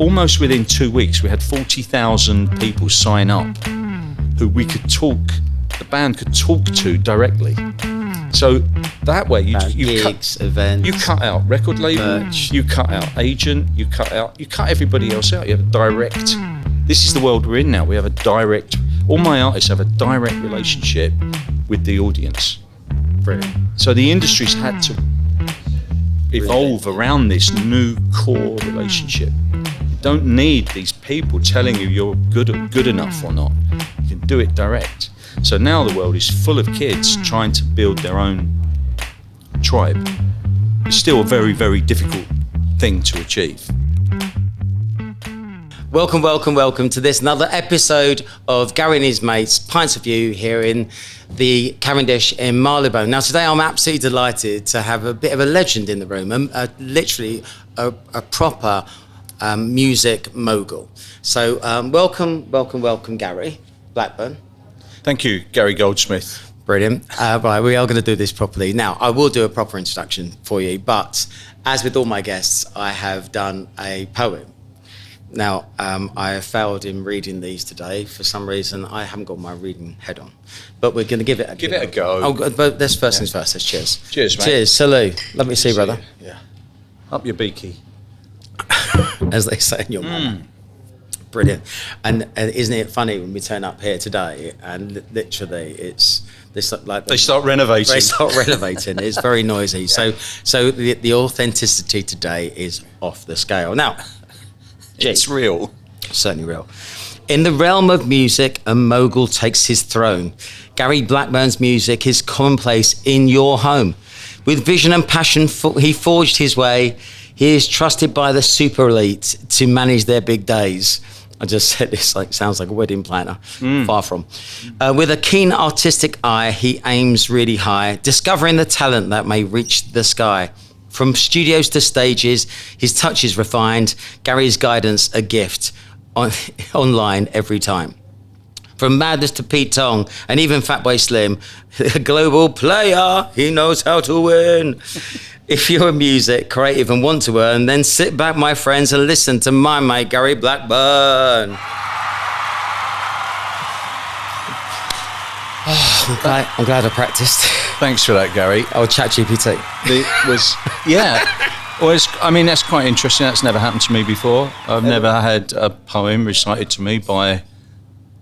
almost within 2 weeks, we had 40,000 people sign up who we could talk, the band could talk to directly. So that way, you gigs, events, you cut out record label, merch. you cut out agent, you cut everybody else out. You have a direct. This is the world we're in now. We have a direct. All my artists have a direct relationship with the audience. Brilliant. So the industry's had to evolve around this new core relationship. You don't need these people telling you you're good enough or not. You can do it direct. So now the world is full of kids trying to build their own tribe. It's still a very, very difficult thing to achieve. Welcome to this another episode of Garry and his mates, Pints of You, here in the Cavendish in Marylebone. Now today I'm absolutely delighted to have a bit of a legend in the room, literally a proper music mogul. So welcome Garry Blackburn. Thank you, Gary Goldsmith. Brilliant. Right, we are going to do this properly. Now, I will do a proper introduction for you, but as with all my guests, I have done a poem. Now, I have failed in reading these today. For some reason, I haven't got my reading head on. But we're going to give it a go. Give it a go. Oh, but that's first things first. Let's cheers. Cheers, mate. Cheers. Salute. Lovely to see you, brother. Yeah. Up your beaky. As they say in your mum. Brilliant. And isn't it funny when we turn up here today and literally it's this like they start renovating. It's very noisy. So the authenticity today is off the scale. Now, it's real. Certainly real. In the realm of music, a mogul takes his throne. Garry Blackburn's music is commonplace in your home. With vision and passion, he forged his way. He is trusted by the super elite to manage their big days. I just said this sounds like a wedding planner. Far from. With a keen artistic eye, he aims really high, discovering the talent that may reach the sky. From studios to stages, his touch is refined. Garry's guidance a gift online every time. From Madness to Pete Tong and even Fatboy Slim, a global player, he knows how to win. If you're a music creative and want to earn, then sit back, my friends, and listen to my mate, Garry Blackburn. Oh, I'm glad I practiced. Thanks for that, Gary. Oh, ChatGPT. Well, that's quite interesting. That's never happened to me before. I've never had a poem recited to me by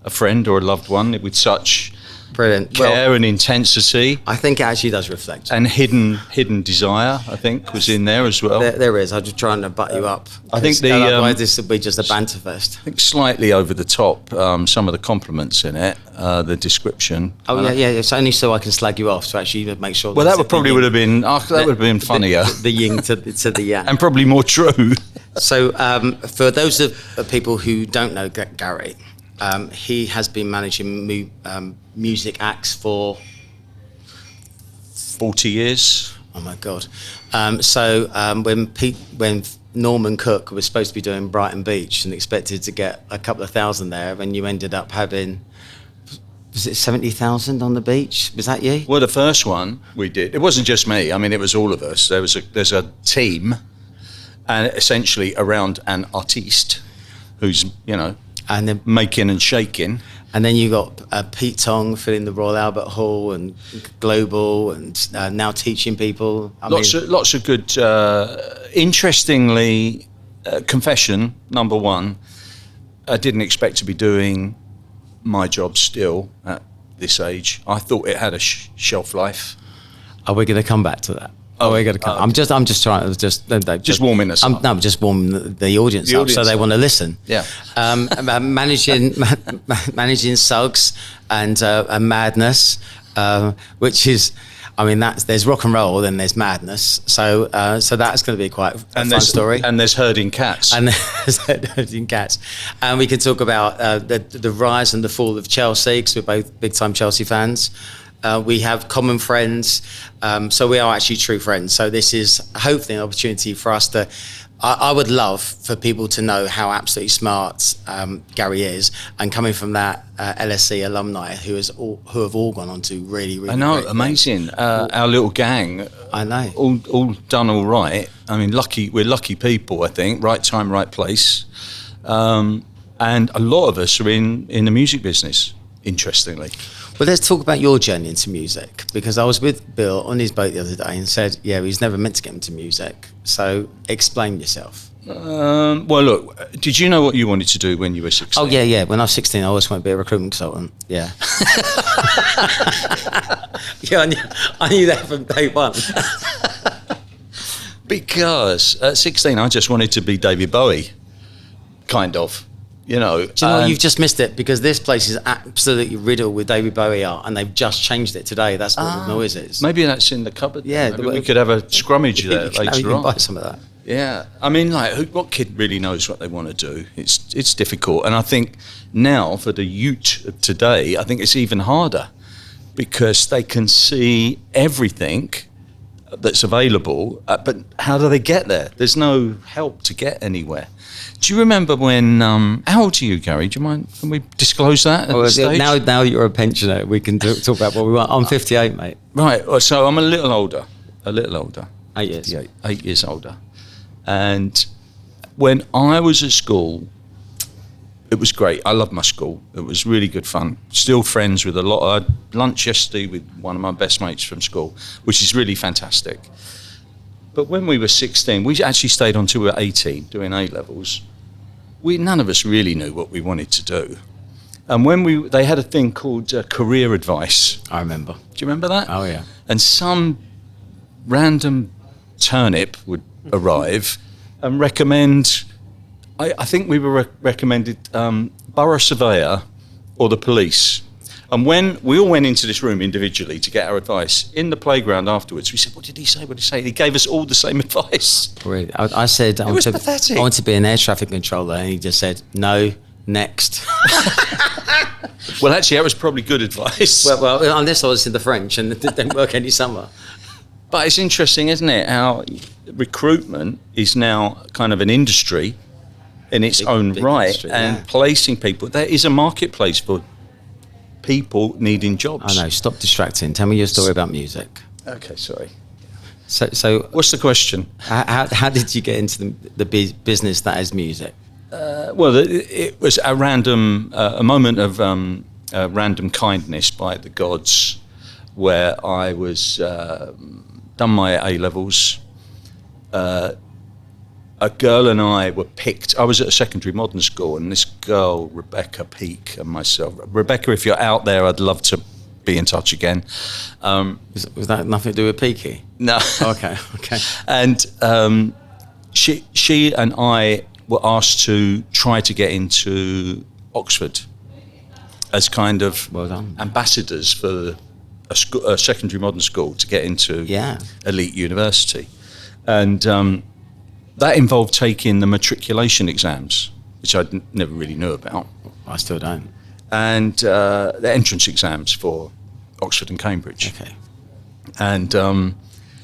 a friend or a loved one with such brilliant care and intensity. I think it actually does reflect. And hidden desire, I think, was in there as well. There is. I'm just trying to butt you up. I think otherwise this would be just a banter fest. I think slightly over the top, some of the compliments in it, the description. Oh yeah. It's only so I can slag you off to actually make sure. Well, that would have been funnier. The yin to the yang, and probably more true. So, for those of people who don't know Garry, he has been managing music acts for 40 years. Oh my God! When Norman Cook was supposed to be doing Brighton Beach and expected to get a couple of thousand there, and you ended up having, was it 70,000 on the beach? Was that you? Well, the first one we did, it wasn't just me. I mean, it was all of us. There's a team, and essentially around an artiste who's and then making and shaking. And then you got Pete Tong filling the Royal Albert Hall and Global and now teaching people. Lots of good, interestingly, confession, number one, I didn't expect to be doing my job still at this age. I thought it had a shelf life. Are we going to come back to that? Oh, we're going to come. I'm just trying to just warming us up. I'm just warming the audience up so they want to listen. Yeah. Managing Suggs and Madness, which is, there's rock and roll, then there's madness. So that's going to be quite a fun story. And there's herding cats. And there's herding cats. And we can talk about the rise and the fall of Chelsea, because we're both big time Chelsea fans. We have common friends, so we are actually true friends. So this is hopefully an opportunity for us to I would love for people to know how absolutely smart Garry is, and coming from that LSE alumni who have all gone on to really I know, great amazing. things. Our little gang, I know, all done all right. I mean, we're lucky people, I think. Right time, right place, and a lot of us are in the music business. Interestingly. Well, let's talk about your journey into music, because I was with Bill on his boat the other day and said, yeah, he's never meant to get into music. So explain yourself. Well, look, did you know what you wanted to do when you were 16? Oh, yeah. When I was 16, I always wanted to be a recruitment consultant. Yeah. Yeah, I knew that from day one. Because at 16, I just wanted to be David Bowie, kind of. You know, do you know what? You've just missed it, because this place is absolutely riddled with David Bowie art, and they've just changed it today. That's what the noise is. Maybe that's in the cupboard. Yeah, maybe we could have a scrummage there later you can on. buy some of that. Yeah, I mean, like, what kid really knows what they want to do? It's difficult, and I think now for the youth of today, I think it's even harder, because they can see everything that's available, but how do they get there? There's no help to get anywhere. Do you remember when? How old are you, Garry? Do you mind? Can we disclose that at this stage? Now you're a pensioner. We can talk about what we want. I'm 58, mate. Right. So I'm a little older. 8 years. Yeah, 8 years older. And when I was at school, it was great. I loved my school. It was really good fun. Still friends with a lot. I had lunch yesterday with one of my best mates from school, which is really fantastic. But when we were 16, we actually stayed on till we were 18 doing A-levels. None of us really knew what we wanted to do. And they had a thing called career advice. I remember. Do you remember that? Oh, yeah. And some random turnip would arrive and recommend, I think we were recommended borough surveyor or the police. And when we all went into this room individually to get our advice, in the playground afterwards, we said, what did he say? What did he say? He gave us all the same advice. Really? I said, I want to be an air traffic controller, and he just said, no, next. Well, actually, that was probably good advice. Well, unless I was in the French, and it didn't work any summer. But it's interesting, isn't it, how recruitment is now kind of an industry in its own right, industry, and placing people. There is a marketplace for people needing jobs. I know. Stop distracting. Tell me your story about music. Okay, sorry. So what's the question? How did you get into the business that is music? Well, it was a moment of random kindness by the gods, where I was done my A-levels. A girl and I were picked. I was at a secondary modern school, and this girl, Rebecca Peake, and myself. Rebecca, if you're out there, I'd love to be in touch again. Was that nothing to do with Peaky? No. Okay. And she and I were asked to try to get into Oxford as kind of ambassadors for a secondary modern school to get into elite university. And that involved taking the matriculation exams, which I never really knew about. I still don't. And the entrance exams for Oxford and Cambridge. Okay. And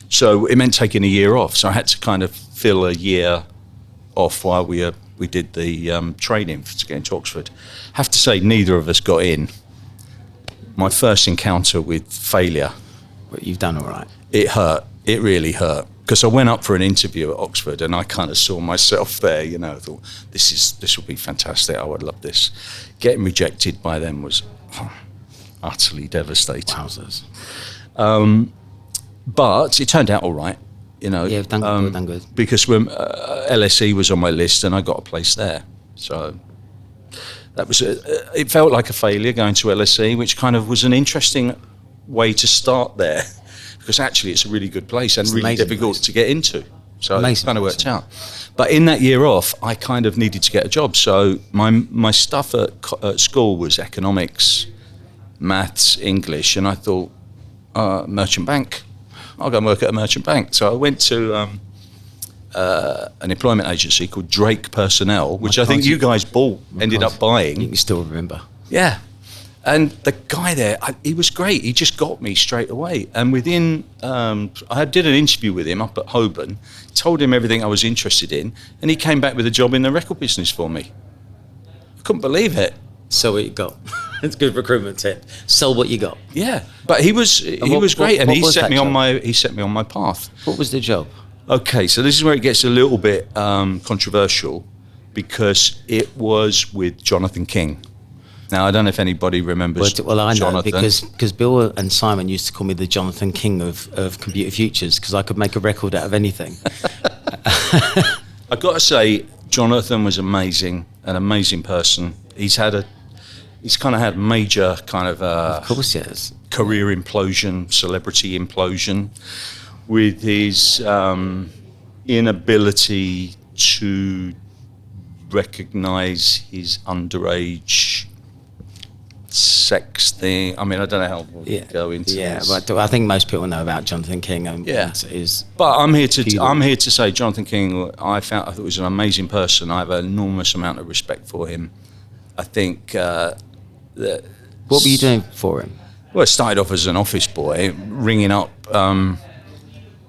so it meant taking a year off. So I had to kind of fill a year off while we did the training to get into Oxford. I have to say, neither of us got in. My first encounter with failure. But you've done all right. It hurt. It really hurt. Because I went up for an interview at Oxford, and I kind of saw myself there, you know. I thought, this will be fantastic. I would love this. Getting rejected by them was utterly devastating. Wowzers. But it turned out all right, you know. Yeah, done good. Because when LSE was on my list, and I got a place there. So that was it felt like a failure going to LSE, which kind of was an interesting way to start there. Because actually it's a really good place and really difficult to get into. So it kind of worked out. But in that year off, I kind of needed to get a job. So my stuff at school was economics, maths, English, and I thought, merchant bank. I'll go and work at a merchant bank. So I went to an employment agency called Drake Personnel, which I think you guys ended up buying. You can still remember. Yeah. And the guy there, he was great. He just got me straight away. And within, I did an interview with him up at Holborn, told him everything I was interested in, and he came back with a job in the record business for me. I couldn't believe it. So what you got? It's a good recruitment tip. Sell what you got. Yeah, but he was great, and he set me on my path. What was the job? Okay, so this is where it gets a little bit controversial, because it was with Jonathan King. Now, I don't know if anybody remembers Well, I know, Jonathan. because Bill and Simon used to call me the Jonathan King of Computer Futures, because I could make a record out of anything. I've got to say, Jonathan was amazing, an amazing person. He's kind of had major kind of course, yes. career implosion, celebrity implosion, with his inability to recognise his underage sex thing. I mean, I don't know how we'll go into this. But I think most people know about Jonathan King. But I'm here to say Jonathan King, I thought he was an amazing person. I have an enormous amount of respect for him. I think that. What were you doing for him? Well, I started off as an office boy, ringing up.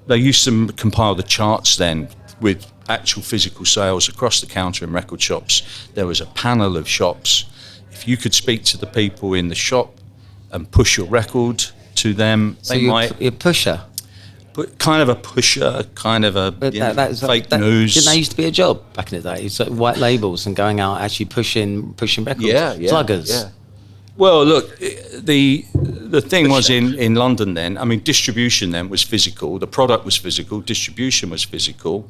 They used to compile the charts then with actual physical sales across the counter in record shops. There was a panel of shops. If you could speak to the people in the shop and push your record to them, So you're a pusher? But kind of a pusher, kind of a fake news. Didn't that used to be a job back in the day? So white labels and going out actually pushing records. Yeah. Pluggers. Yeah. Well, look, the thing was in London then. I mean, distribution then was physical. The product was physical. Distribution was physical.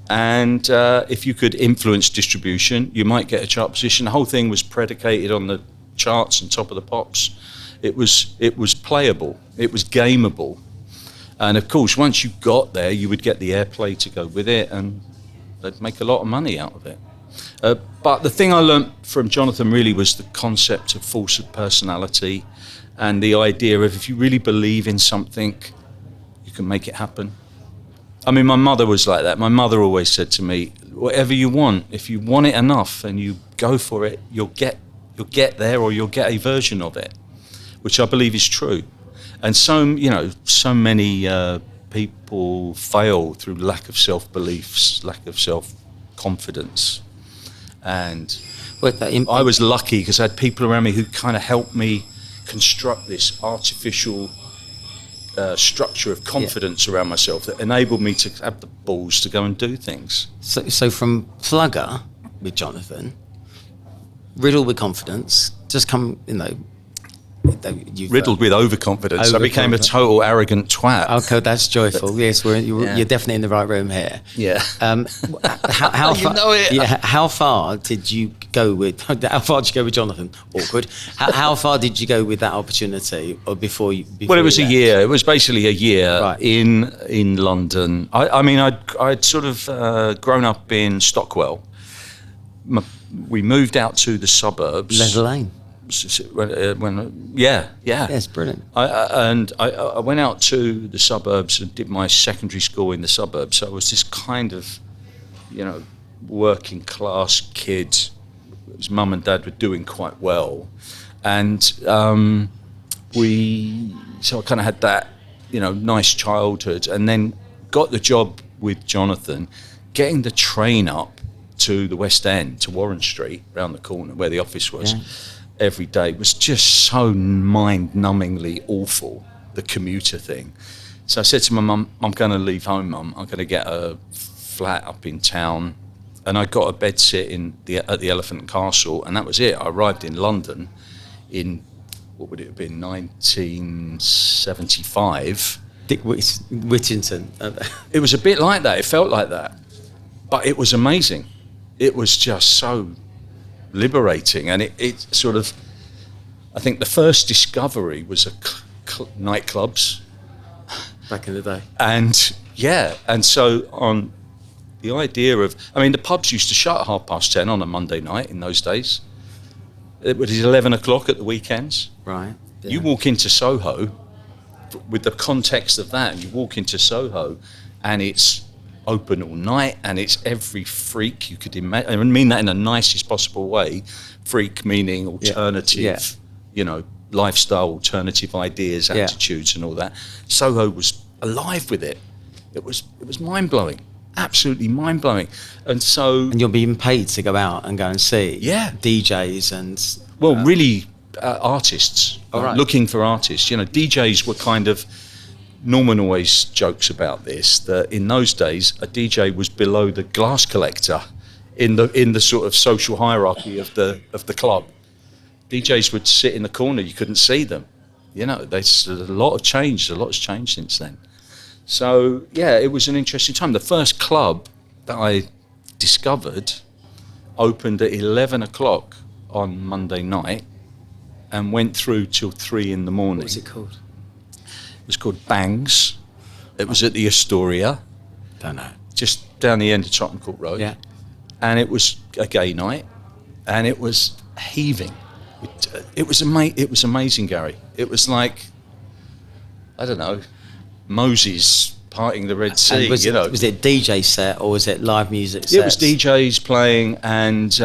And if you could influence distribution, you might get a chart position. The whole thing was predicated on the charts and Top of the Pops. It was playable. It was gameable. And of course, once you got there, you would get the airplay to go with it, and they'd make a lot of money out of it. But the thing I learnt from Jonathan really was the concept of force of personality, and the idea of if you really believe in something, you can make it happen. I mean, my mother was like that. My mother always said to me, whatever you want, if you want it enough and you go for it, you'll get there, or you'll get a version of it, which I believe is true. And so many people fail through lack of self-beliefs, lack of self-confidence. And I was lucky because I had people around me who kind of helped me construct this artificial structure of confidence around myself that enabled me to have the balls to go and do things. So from plugger with Jonathan, riddled with confidence, just come, riddled with overconfidence. I became a total arrogant twat. Okay, that's joyful. Yes, you're definitely in the right room here. Yeah. How far, you know it. Yeah. How far did you go with? How far did you go with Jonathan? Awkward. How far did you go with that opportunity, or before you? Well, it was a year. It was basically a year right. in London. I mean, I'd sort of grown up in Stockwell. We moved out to the suburbs. Leather Lane. Yes, brilliant. I went out to the suburbs and did my secondary school in the suburbs. So I was this kind of, working class kid. His mum and dad were doing quite well, and so I kind of had that, nice childhood, and then got the job with Jonathan, getting the train up to the West End, to Warren Street, round the corner where the office was. Yeah. Every day was just so mind-numbingly awful, the commuter thing. So I said to my mum, I'm going to leave home, Mum. I'm going to get a flat up in town. And I got a bed sit at the Elephant and Castle, and that was it. I arrived in London in, what would it have been, 1975. Dick Whittington. It was a bit like that. It felt like that. But it was amazing. It was just so liberating, and it sort of, I think the first discovery was nightclubs back in the day, and so on the idea of, I mean, the pubs used to shut at 10:30 on a Monday night in those days. It was 11 o'clock at the weekends. Right. Yeah. You walk into Soho with the context of that, and you walk into Soho and it's open all night, and it's every freak you could imagine. I mean that in the nicest possible way. Freak meaning alternative, lifestyle, alternative ideas, Yeah. attitudes, and all that. Soho was alive with it. It was mind blowing, absolutely mind blowing, and so. And you're being paid to go out and go and see DJs and really artists. All right. Looking for artists. DJs were kind of. Norman always jokes about this, that in those days a DJ was below the glass collector in the sort of social hierarchy of the club. DJs would sit in the corner, you couldn't see them. There's a lot has changed since then. So yeah, it was an interesting time. The first club that I discovered opened at 11 o'clock on Monday night and went through till 3 in the morning. What was it called? It was called Bangs. It was at the Astoria. Don't know. Just down the end of Tottenham Court Road. Yeah. And it was a gay night, and it was heaving. It was amazing, Gary. It was like, I don't know, Moses parting the Red Sea. And was it DJ set or was it live music sets? It was DJs playing, and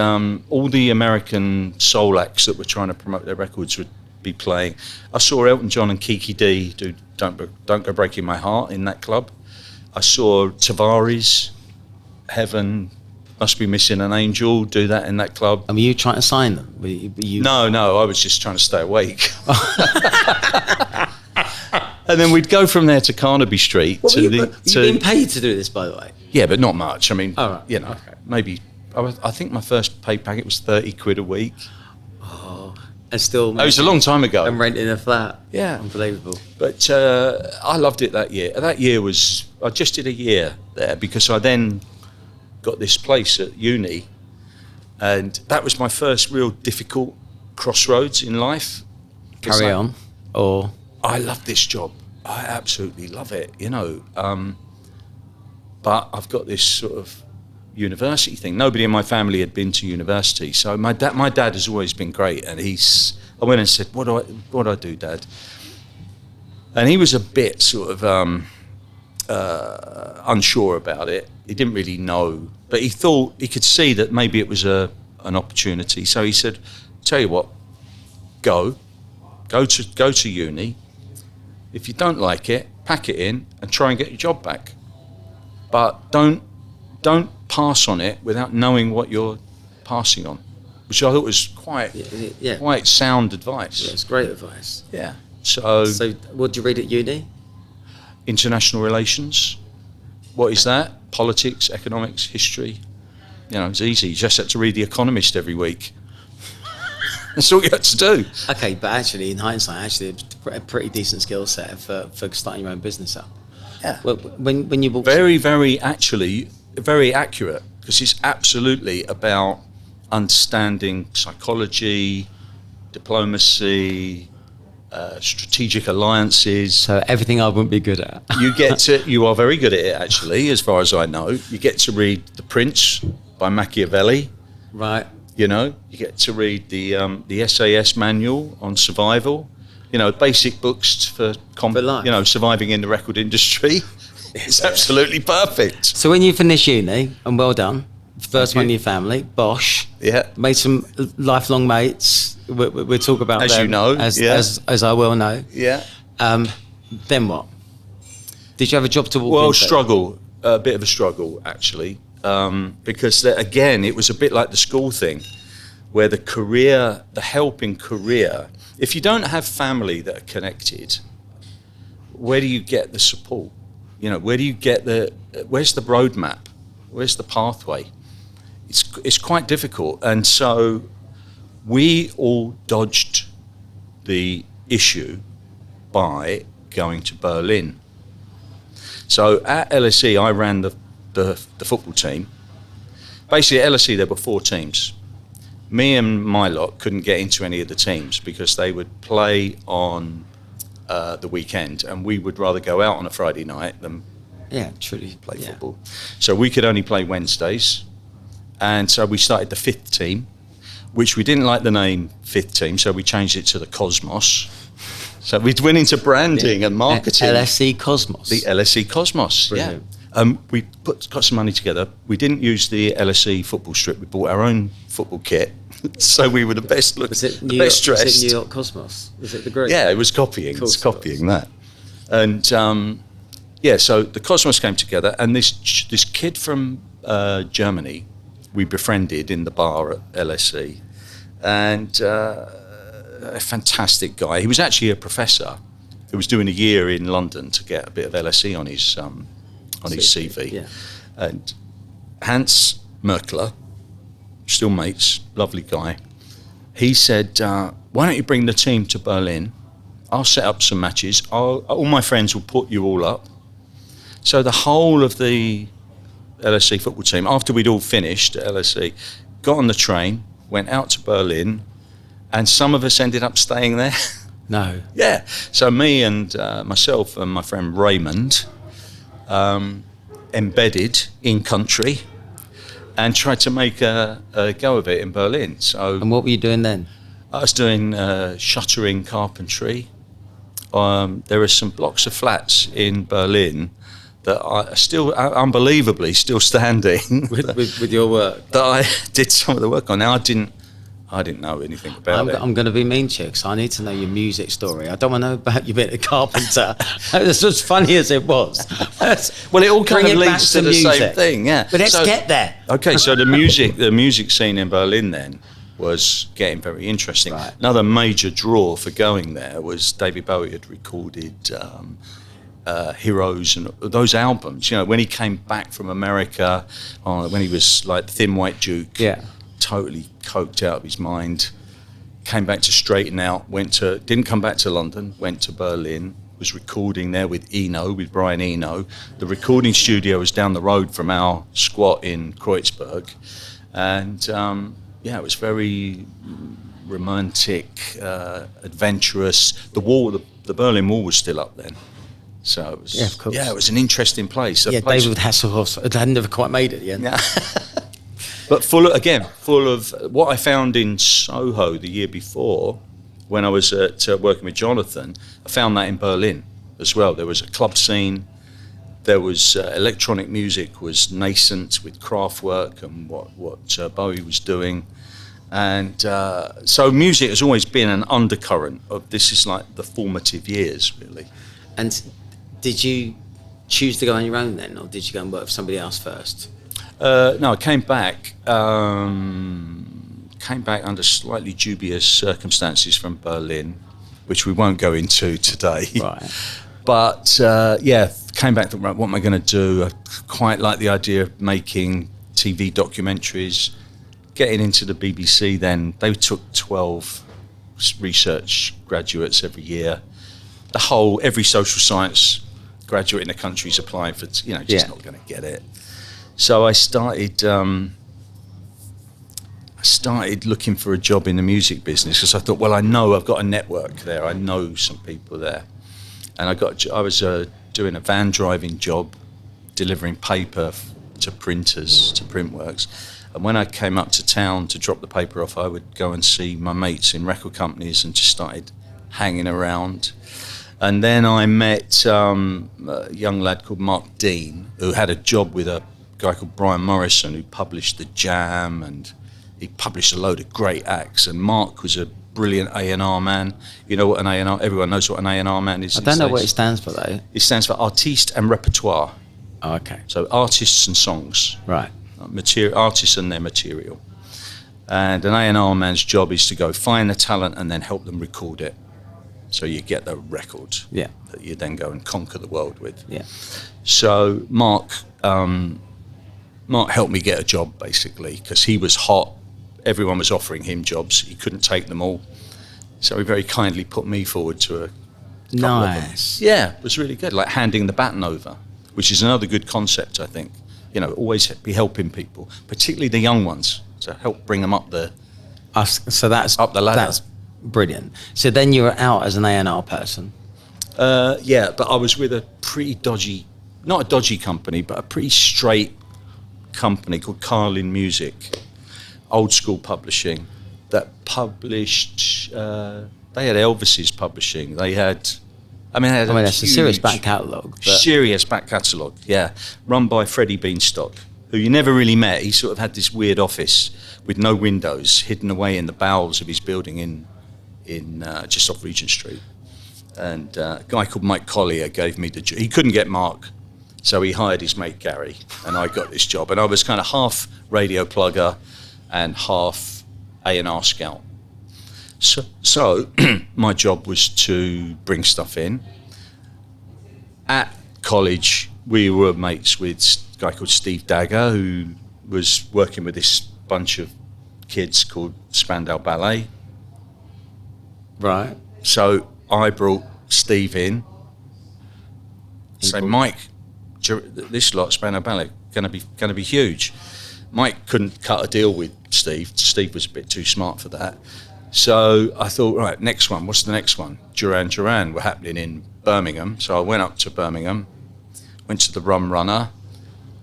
all the American soul acts that were trying to promote their records would be playing. I saw Elton John and Kiki D do Don't Go Breaking My Heart in that club. I saw Tavares, Heaven Must Be Missing an Angel, do that in that club. And were you trying to sign them? Were you... No, I was just trying to stay awake. And then we'd go from there to Carnaby Street. You've been paid to do this, by the way? Yeah, but not much. I mean, okay. Maybe, I think my first pay packet was 30 quid a week. And still... It was a long time ago. And renting a flat. Yeah. Unbelievable. But I loved it that year. That year was... I just did a year there because I then got this place at uni, and that was my first real difficult crossroads in life. Carry on. Or... I love this job. I absolutely love it, But I've got this sort of university thing. Nobody in my family had been to university, so my dad has always been great. And I went and said, "What do I do, Dad?" And he was a bit sort of unsure about it. He didn't really know, but he thought he could see that maybe it was an opportunity. So he said, "Tell you what, go to uni. If you don't like it, pack it in and try and get your job back. But don't pass on it without knowing what you're passing on," which I thought was quite sound advice. Yeah, it's great advice. Yeah. So what did you read at uni? International relations. What is that? Politics, economics, history. It's easy. You just had to read The Economist every week. That's all you had to do. Okay, but actually, in hindsight, it's a pretty decent skill set for starting your own business up. Yeah. Well, when you walk... Very, very accurate, because it's absolutely about understanding psychology, diplomacy, strategic alliances. So everything I wouldn't be good at. You are very good at it, actually, as far as I know. You get to read The Prince by Machiavelli. Right. You get to read the SAS manual on survival. Basic books for life. Surviving in the record industry. It's absolutely perfect. So when you finish uni, and well done, first one in your family, Bosch. Yeah. Made some lifelong mates. We'll talk about as them, you know, as I well know. Yeah. Then what? Did you have a job to walk into? A bit of a struggle actually, because again, it was a bit like the school thing, where the helping career. If you don't have family that are connected, where do you get the support? Where do you get where's the roadmap? Where's the pathway? It's quite difficult. And so we all dodged the issue by going to Berlin. So at LSE, I ran the football team. Basically at LSE, there were 4 teams. Me and my lot couldn't get into any of the teams because they would play on the weekend, and we would rather go out on a Friday night than play football. So we could only play Wednesdays, and so we started the 5th team, which we didn't like the name 5th team, so we changed it to the Cosmos. So we went into branding and marketing. LSE Cosmos. The LSE Cosmos. Brilliant. Yeah. We got some money together. We didn't use the LSE football strip. We bought our own football kit, so we were the best looking, the best dressed. Was it New York Cosmos? Was it the group? Yeah, it was copying. It was copying that. And so the Cosmos came together, and this kid from Germany we befriended in the bar at LSE, and a fantastic guy. He was actually a professor who was doing a year in London to get a bit of LSE on his CV. Yeah. And Hans Merkler, still mates, lovely guy. He said, "Why don't you bring the team to Berlin? I'll set up some matches. All my friends will put you all up." So the whole of the LSE football team, after we'd all finished at LSE, got on the train, went out to Berlin, and some of us ended up staying there. No. Yeah. So me and myself and my friend Raymond embedded in country and tried to make a go of it in Berlin. So. And what were you doing then? I was doing shuttering carpentry. There are some blocks of flats in Berlin that are still, unbelievably, still standing. with your work? That I did some of the work on. Now, I didn't know anything about it. I'm going to be mean to you because I need to know your music story. I don't want to know about you being a carpenter. It's as funny as it was. Well, it all kind of leads to the same thing, yeah. But let's get there. Okay, so the music scene in Berlin then was getting very interesting. Right. Another major draw for going there was David Bowie had recorded Heroes and those albums. You know, when he came back from America, when he was like Thin White Duke, yeah, totally coked out of his mind, came back to straighten out, didn't come back to London, went to Berlin, was recording there with Brian Eno. The recording studio was down the road from our squat in Kreuzberg, and it was very romantic, adventurous. The Berlin Wall was still up then. So it was, yeah, of course. Yeah, it was an interesting place. David Hasselhoff had never quite made it yet. Yeah. But full of what I found in Soho the year before, when I was working with Jonathan, I found that in Berlin as well. There was a club scene. There was electronic music was nascent with Kraftwerk and what Bowie was doing. And so music has always been an undercurrent of this is like the formative years, really. And did you choose to go on your own then, or did you go and work for somebody else first? No, I came back under slightly dubious circumstances from Berlin, which we won't go into today. Right. But came back, thought, right, what am I going to do? I quite like the idea of making TV documentaries. Getting into the BBC then, they took 12 research graduates every year. Every social science graduate in the country is applying for, just not going to get it. So I started looking for a job in the music business because I thought, well, I know I've got a network there. I know some people there. And I was doing a van driving job, delivering paper to printers, to Printworks. And when I came up to town to drop the paper off, I would go and see my mates in record companies and just started hanging around. And then I met a young lad called Mark Dean, who had a job with a guy called Brian Morrison, who published The Jam, and he published a load of great acts. And Mark was a brilliant A&R man. You know what an A&R, everyone knows what an A&R man is. I don't know what it stands for though. It stands for Artiste and Repertoire. Oh, okay. So artists and songs. Right. Artists and their material. And an A&R man's job is to go find the talent and then help them record it. So you get the record that you then go and conquer the world with. Yeah. So Mark helped me get a job basically because he was hot. Everyone was offering him jobs. He couldn't take them all. So he very kindly put me forward to a couple of them. Yeah, it was really good, like handing the baton over, which is another good concept, I think. Always be helping people, particularly the young ones, to help bring them up the up the ladder. That's brilliant. So then you were out as an A&R person. But I was with a pretty dodgy, not a dodgy company, but a pretty straight company called Carlin Music, old school publishing, that published, they had Elvis's publishing, they had I mean, that's a serious back catalogue. Serious back catalogue, yeah. Run by Freddie Beanstalk, who you never really met. He sort of had this weird office with no windows, hidden away in the bowels of his building in just off Regent Street. And a guy called Mike Collier gave me the job. He couldn't get Mark, so he hired his mate Gary, and I got this job. And I was kind of half radio plugger and half A&R scout. So my job was to bring stuff in. At college, we were mates with a guy called Steve Dagger, who was working with this bunch of kids called Spandau Ballet. Right. So I brought Steve in. Say, Mike, this lot, Spandau Ballet, going to be huge. Mike couldn't cut a deal with Steve. Steve was a bit too smart for that. So I thought, right, next one. What's the next one? Duran Duran were happening in Birmingham. So I went up to Birmingham, went to the Rum Runner,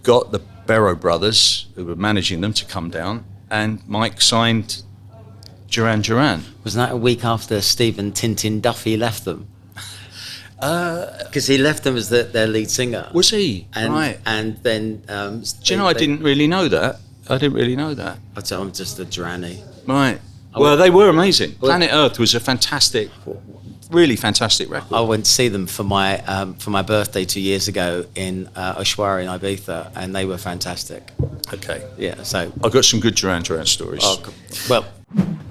got the Barrow brothers, who were managing them, to come down, and Mike signed Duran Duran. Wasn't that a week after Stephen Tintin Duffy left them? Because he left them as their lead singer. Was he? And, right. And then... do you know, I didn't really know that. I didn't really know that. I'm just a Durani. Right. Well, they were amazing. Planet Earth was a fantastic, really fantastic record. I went to see them for my birthday 2 years ago in Ushuaia in Ibiza, and they were fantastic. Okay. Yeah, so... I've got some good Duran Duran stories. Well...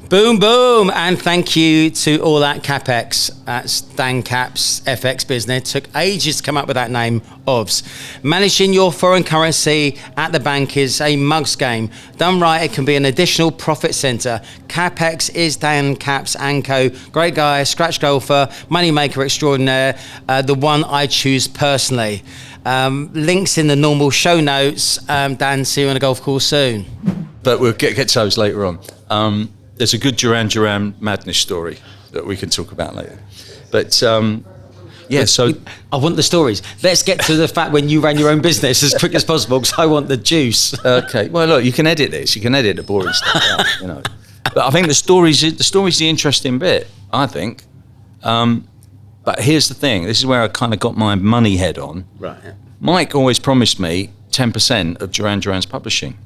Boom, boom, and thank you to all that CapEx. That's Dan Cap's FX business. Took ages to come up with that name, OBS. Managing your foreign currency at the bank is a mug's game. Done right, it can be an additional profit centre. CapEx is Dan Cap's Anco. Great guy, scratch golfer, moneymaker extraordinaire, the one I choose personally. Links in the normal show notes. Dan, see you on a golf course soon. But we'll get to those later on. There's a good Duran Duran madness story that we can talk about later. But, so... I want the stories. Let's get to the fact when you ran your own business as quick as possible, because I want the juice. Okay. Well, look, you can edit this. You can edit the boring stuff out, you know. But I think the story's the interesting bit, I think. But here's the thing. This is where I kind of got my money head on. Right. Mike always promised me 10% of Duran Duran's publishing.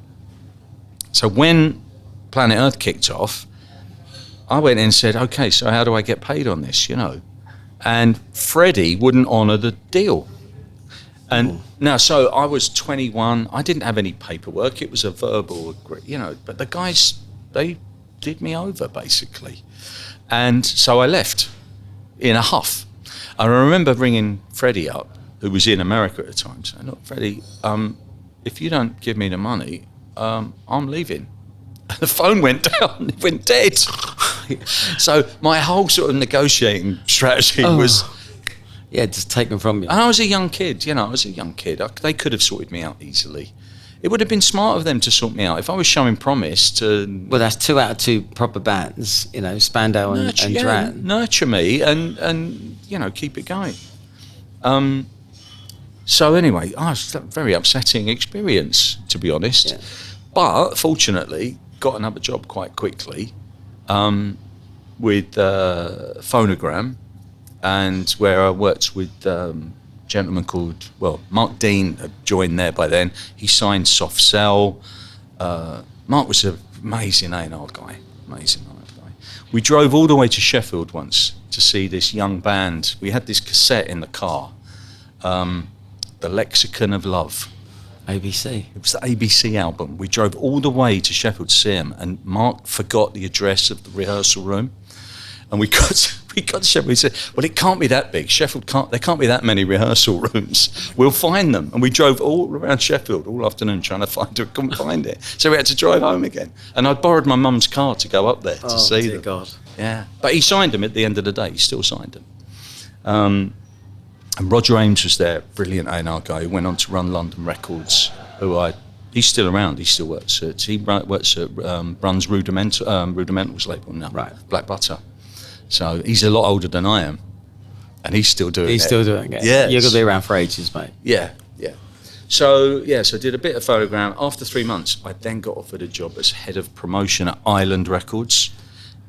So when Planet Earth kicked off, I went in and said, okay, so how do I get paid on this, you know? And Freddie wouldn't honour the deal. And now, so I was 21. I didn't have any paperwork. It was a verbal, you know, but the guys, they did me over, basically. And so I left in a huff. And I remember ringing Freddie up, who was in America at the time, saying, look, Freddie, if you don't give me the money, I'm leaving. The phone went down, it went dead. So my whole sort of negotiating strategy was... Yeah, just take them from you. And I was a young kid, you know, they could have sorted me out easily. It would have been smart of them to sort me out. If I was showing promise to... Well, that's 2 out of 2 proper bands, you know, Spandau and Duran. Nurture me and, you know, keep it going. So anyway, it was a very upsetting experience, to be honest. Yeah. But fortunately... got another job quite quickly with Phonogram, and where I worked with a gentleman called, Mark Dean had joined there by then. He signed Soft Cell. Mark was an amazing A&R guy, We drove all the way to Sheffield once to see this young band. We had this cassette in the car, The Lexicon of Love. ABC. It was the ABC album. We drove all the way to Sheffield to see him, and Mark forgot the address of the rehearsal room. And we got to Sheffield. We said, well, it can't be that big. There can't be that many rehearsal rooms. We'll find them. And we drove all around Sheffield all afternoon trying to find it. Couldn't find it. So we had to drive home again. And I borrowed my mum's car to go up there to see them. God. Yeah. But he signed them at the end of the day. He still signed them. And Roger Ames was there, brilliant A&R guy, who went on to run London Records, he's still around, he still works at runs Rudimental's label now, right. Black Butter. So he's a lot older than I am, and he's still doing it. He's still doing it. Yeah. You're going to be around for ages, mate. Yeah. So I did a bit of Phonogram. After 3 months, I then got offered a job as head of promotion at Island Records.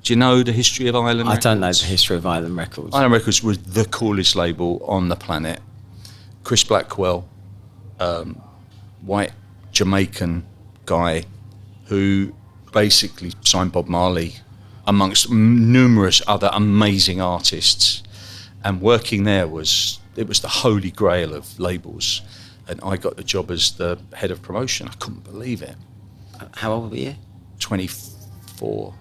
Do you know the history of Island I Records? don't know the history of Island Records. Island Records was the coolest label on the planet. Chris Blackwell, white Jamaican guy who basically signed Bob Marley amongst numerous other amazing artists. And working there was the holy grail of labels. And I got the job as the head of promotion. I couldn't believe it. How old were you? 24.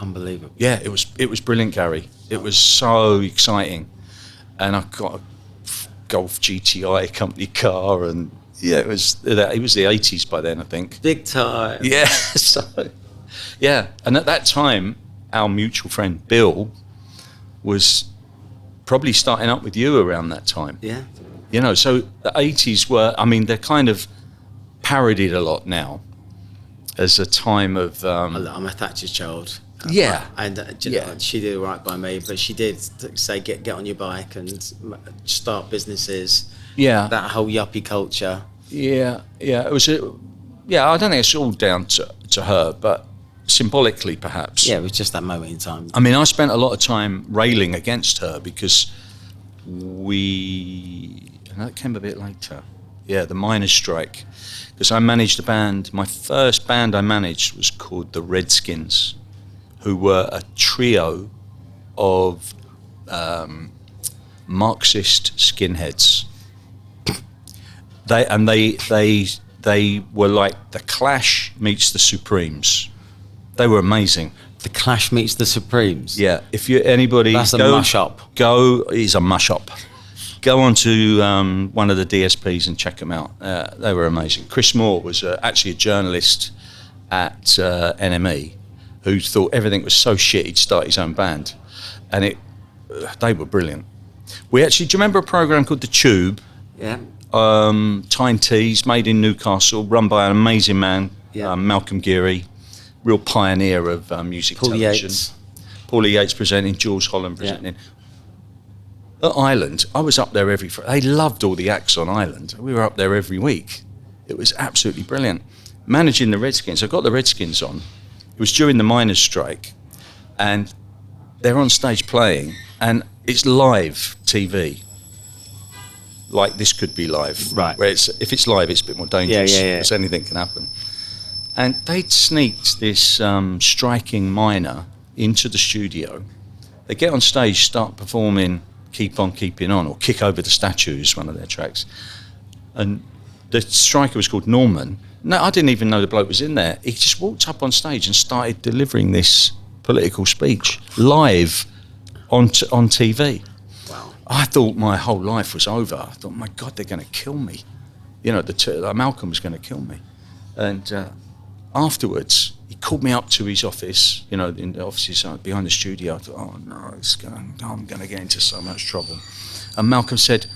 Unbelievable. Yeah, it was brilliant, Gary. It was so exciting. And I got a Golf GTI company car, and yeah, it was the 80s by then, I think. Big time. Yeah, so yeah. And at that time, our mutual friend Bill was probably starting up with you around that time. Yeah. You know, so the 80s were, I mean, they're kind of parodied a lot now as a time of... I'm a Thatcher's child. Yeah. And she did right by me, but she did say, get on your bike and start businesses. Yeah. That whole yuppie culture. Yeah, it was... I don't think it's all down to her, but symbolically, perhaps. Yeah, it was just that moment in time. I mean, I spent a lot of time railing against her because and that came a bit later. Yeah, the miners' strike. Because I managed a band. My first band I managed was called the Redskins, who were a trio of Marxist skinheads. They were like the Clash meets the Supremes. They were amazing. The Clash meets the Supremes. Yeah, if you anybody that's a mash-up. It's a mash-up. Go on to one of the DSPs and check them out. They were amazing. Chris Moore was actually a journalist at NME who thought everything was so shit he'd start his own band, and they were brilliant. Do you remember a program called The Tube? Yeah. Tyne Teas, made in Newcastle, run by an amazing man, Malcolm Geary, real pioneer of music television. Paulie Yates presenting, Jules Holland presenting. Yeah. At Island, I was up there they loved all the acts on Island. We were up there every week. It was absolutely brilliant. Managing the Redskins, I got the Redskins on. It was during the miners' strike, and they're on stage playing, and it's live TV. Like this could be live, right? Where if it's live, it's a bit more dangerous. Yeah. Because anything can happen. And they'd sneaked this striking miner into the studio. They get on stage, start performing "Keep On Keeping On" or "Kick Over the Statues," one of their tracks. And the striker was called Norman. No, I didn't even know the bloke was in there. He just walked up on stage and started delivering this political speech live on TV. Wow. I thought my whole life was over. I thought, my God, they're going to kill me. You know, Malcolm was going to kill me. And afterwards, he called me up to his office, you know, in the offices behind the studio. I thought, oh no, I'm going to get into so much trouble. And Malcolm said,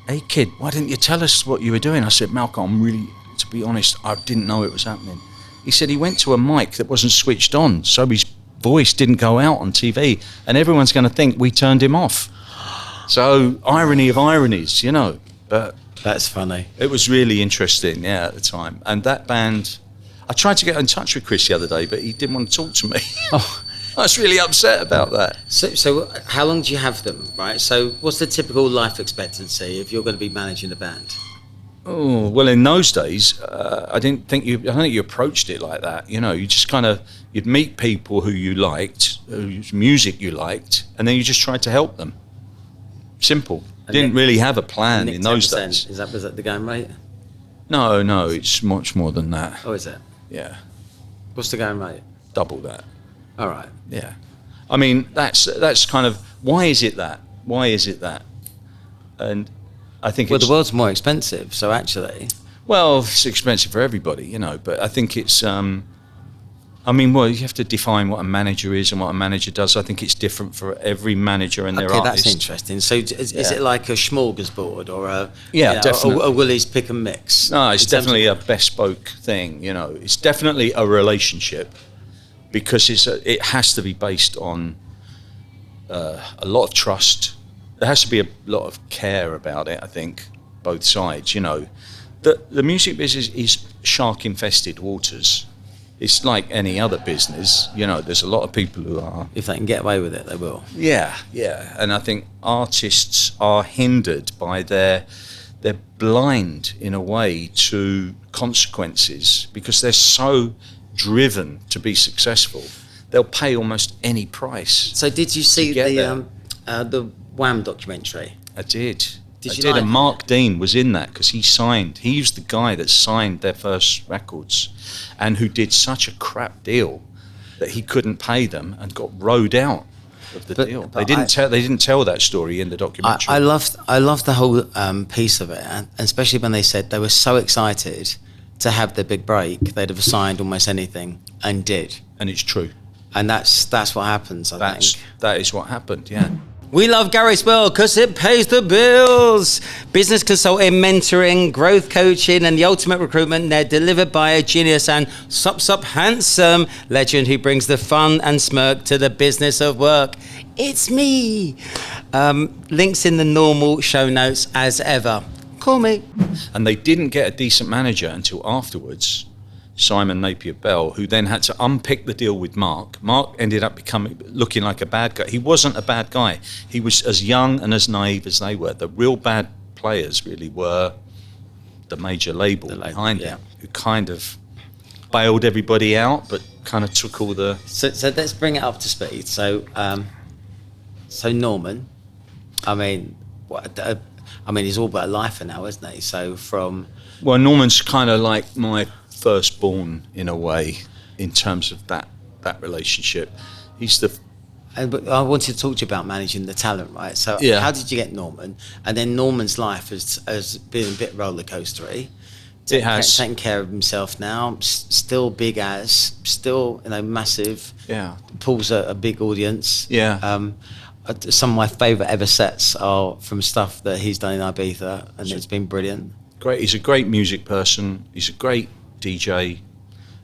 "Hey kid, why didn't you tell us what you were doing?" I said, "Malcolm, to be honest, I didn't know it was happening." He said he went to a mic that wasn't switched on, so his voice didn't go out on TV, and everyone's going to think we turned him off. So, irony of ironies, you know. But that's funny. It was really interesting, yeah, at the time. And that band, I tried to get in touch with Chris the other day, but he didn't want to talk to me. Oh. I was really upset about that. So how long do you have them, right? So what's the typical life expectancy if you're going to be managing a band? Oh, well, in those days, I don't think you approached it like that. You know, you just you'd meet people who you liked, whose music you liked, and then you just tried to help them. Simple. Didn't really have a plan in those days. Was that the going rate? No, it's much more than that. Oh, is it? Yeah. What's the going rate? Double that. All right. Yeah. I mean, that's kind of, why is it that? And I think the world's more expensive, so actually... Well, it's expensive for everybody, you know, but I think it's... you have to define what a manager is and what a manager does. I think it's different for every manager and their artist. Okay, that's interesting. So is it like a smorgasbord or definitely. a Willie's pick and mix? No, it's definitely a bespoke thing, you know. It's definitely a relationship because it has to be based on a lot of trust. There has to be a lot of care about it, I think, both sides, you know. The music business is shark-infested waters. it's like any other business. You know, there's a lot of people who are. If they can get away with it, they will. Yeah, yeah. And I think artists are hindered by they're blind in a way to consequences because they're so driven to be successful. They'll pay almost any price. So did you see the Wham documentary? I did. Did you I did, like and it? Mark Dean was in that because he was the guy that signed their first records and who did such a crap deal that he couldn't pay them and got rowed out of the deal. They didn't tell that story in the documentary. I loved the whole piece of it, and especially when they said they were so excited to have their big break, they'd have signed almost anything and did. And it's true. And that's what happens, I think. That is what happened, yeah. We love Garry's World because it pays the bills. Business consulting, mentoring, growth coaching, and the ultimate recruitment. They're delivered by a genius and sup handsome legend who brings the fun and smirk to the business of work. It's me. Links in the normal show notes as ever. Call me. And they didn't get a decent manager until afterwards, Simon Napier Bell, who then had to unpick the deal with Mark. Mark ended up looking like a bad guy. He wasn't a bad guy. He was as young and as naive as they were. The real bad players really were the major label behind it, who kind of bailed everybody out, but kind of took all the... So let's bring it up to speed. So Norman, I mean, he's all but a lifer now, isn't he? So Well, Norman's kind of like my firstborn in a way, in terms of that relationship. He's the... But I wanted to talk to you about managing the talent, right? So how did you get Norman? And then Norman's life has been a bit roller coastery. It has. Taking care of himself now, still big as, still massive. Yeah. Pulls a big audience. Yeah. Some of my favourite ever sets are from stuff that he's done in Ibiza, and it's been brilliant. Great. He's a great music person. He's a great DJ,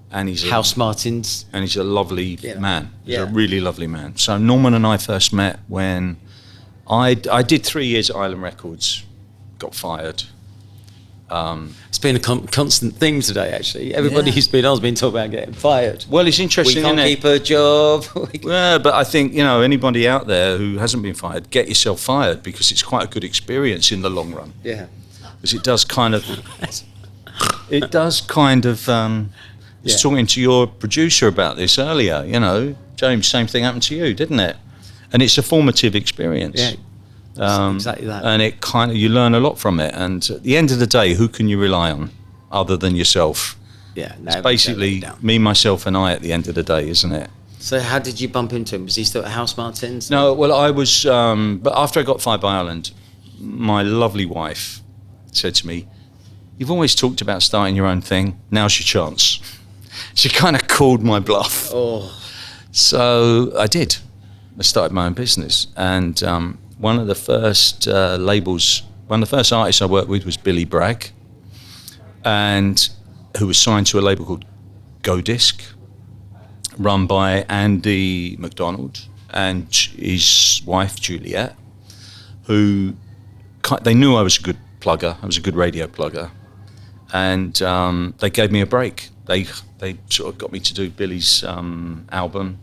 and he's Housemartins, and he's a lovely man. He's a really lovely man. So Norman and I first met when I did 3 years at Island Records, got fired. It's been a constant theme today, actually. Everybody who's been on has been talking about getting fired. Well, it's interesting. We can't keep a job. Yeah, but I think, anybody out there who hasn't been fired, get yourself fired, because it's quite a good experience in the long run. Yeah. Because it does kind of... I was talking to your producer about this earlier, James, same thing happened to you, didn't it? And it's a formative experience. Yeah, exactly that. And it you learn a lot from it. And at the end of the day, who can you rely on other than yourself? Yeah. No, it's basically me, myself and I at the end of the day, isn't it? So how did you bump into him? Was he still at Housemartins? No, well, I was, but after I got fired by Ireland, my lovely wife said to me, "You've always talked about starting your own thing. Now's your chance." She kind of called my bluff. Oh. So I did. I started my own business. And one of the first one of the first artists I worked with was Billy Bragg, and who was signed to a label called Go Disc, run by Andy McDonald and his wife, Juliet, who they knew I was a good plugger. I was a good radio plugger. And they gave me a break. They sort of got me to do Billy's album,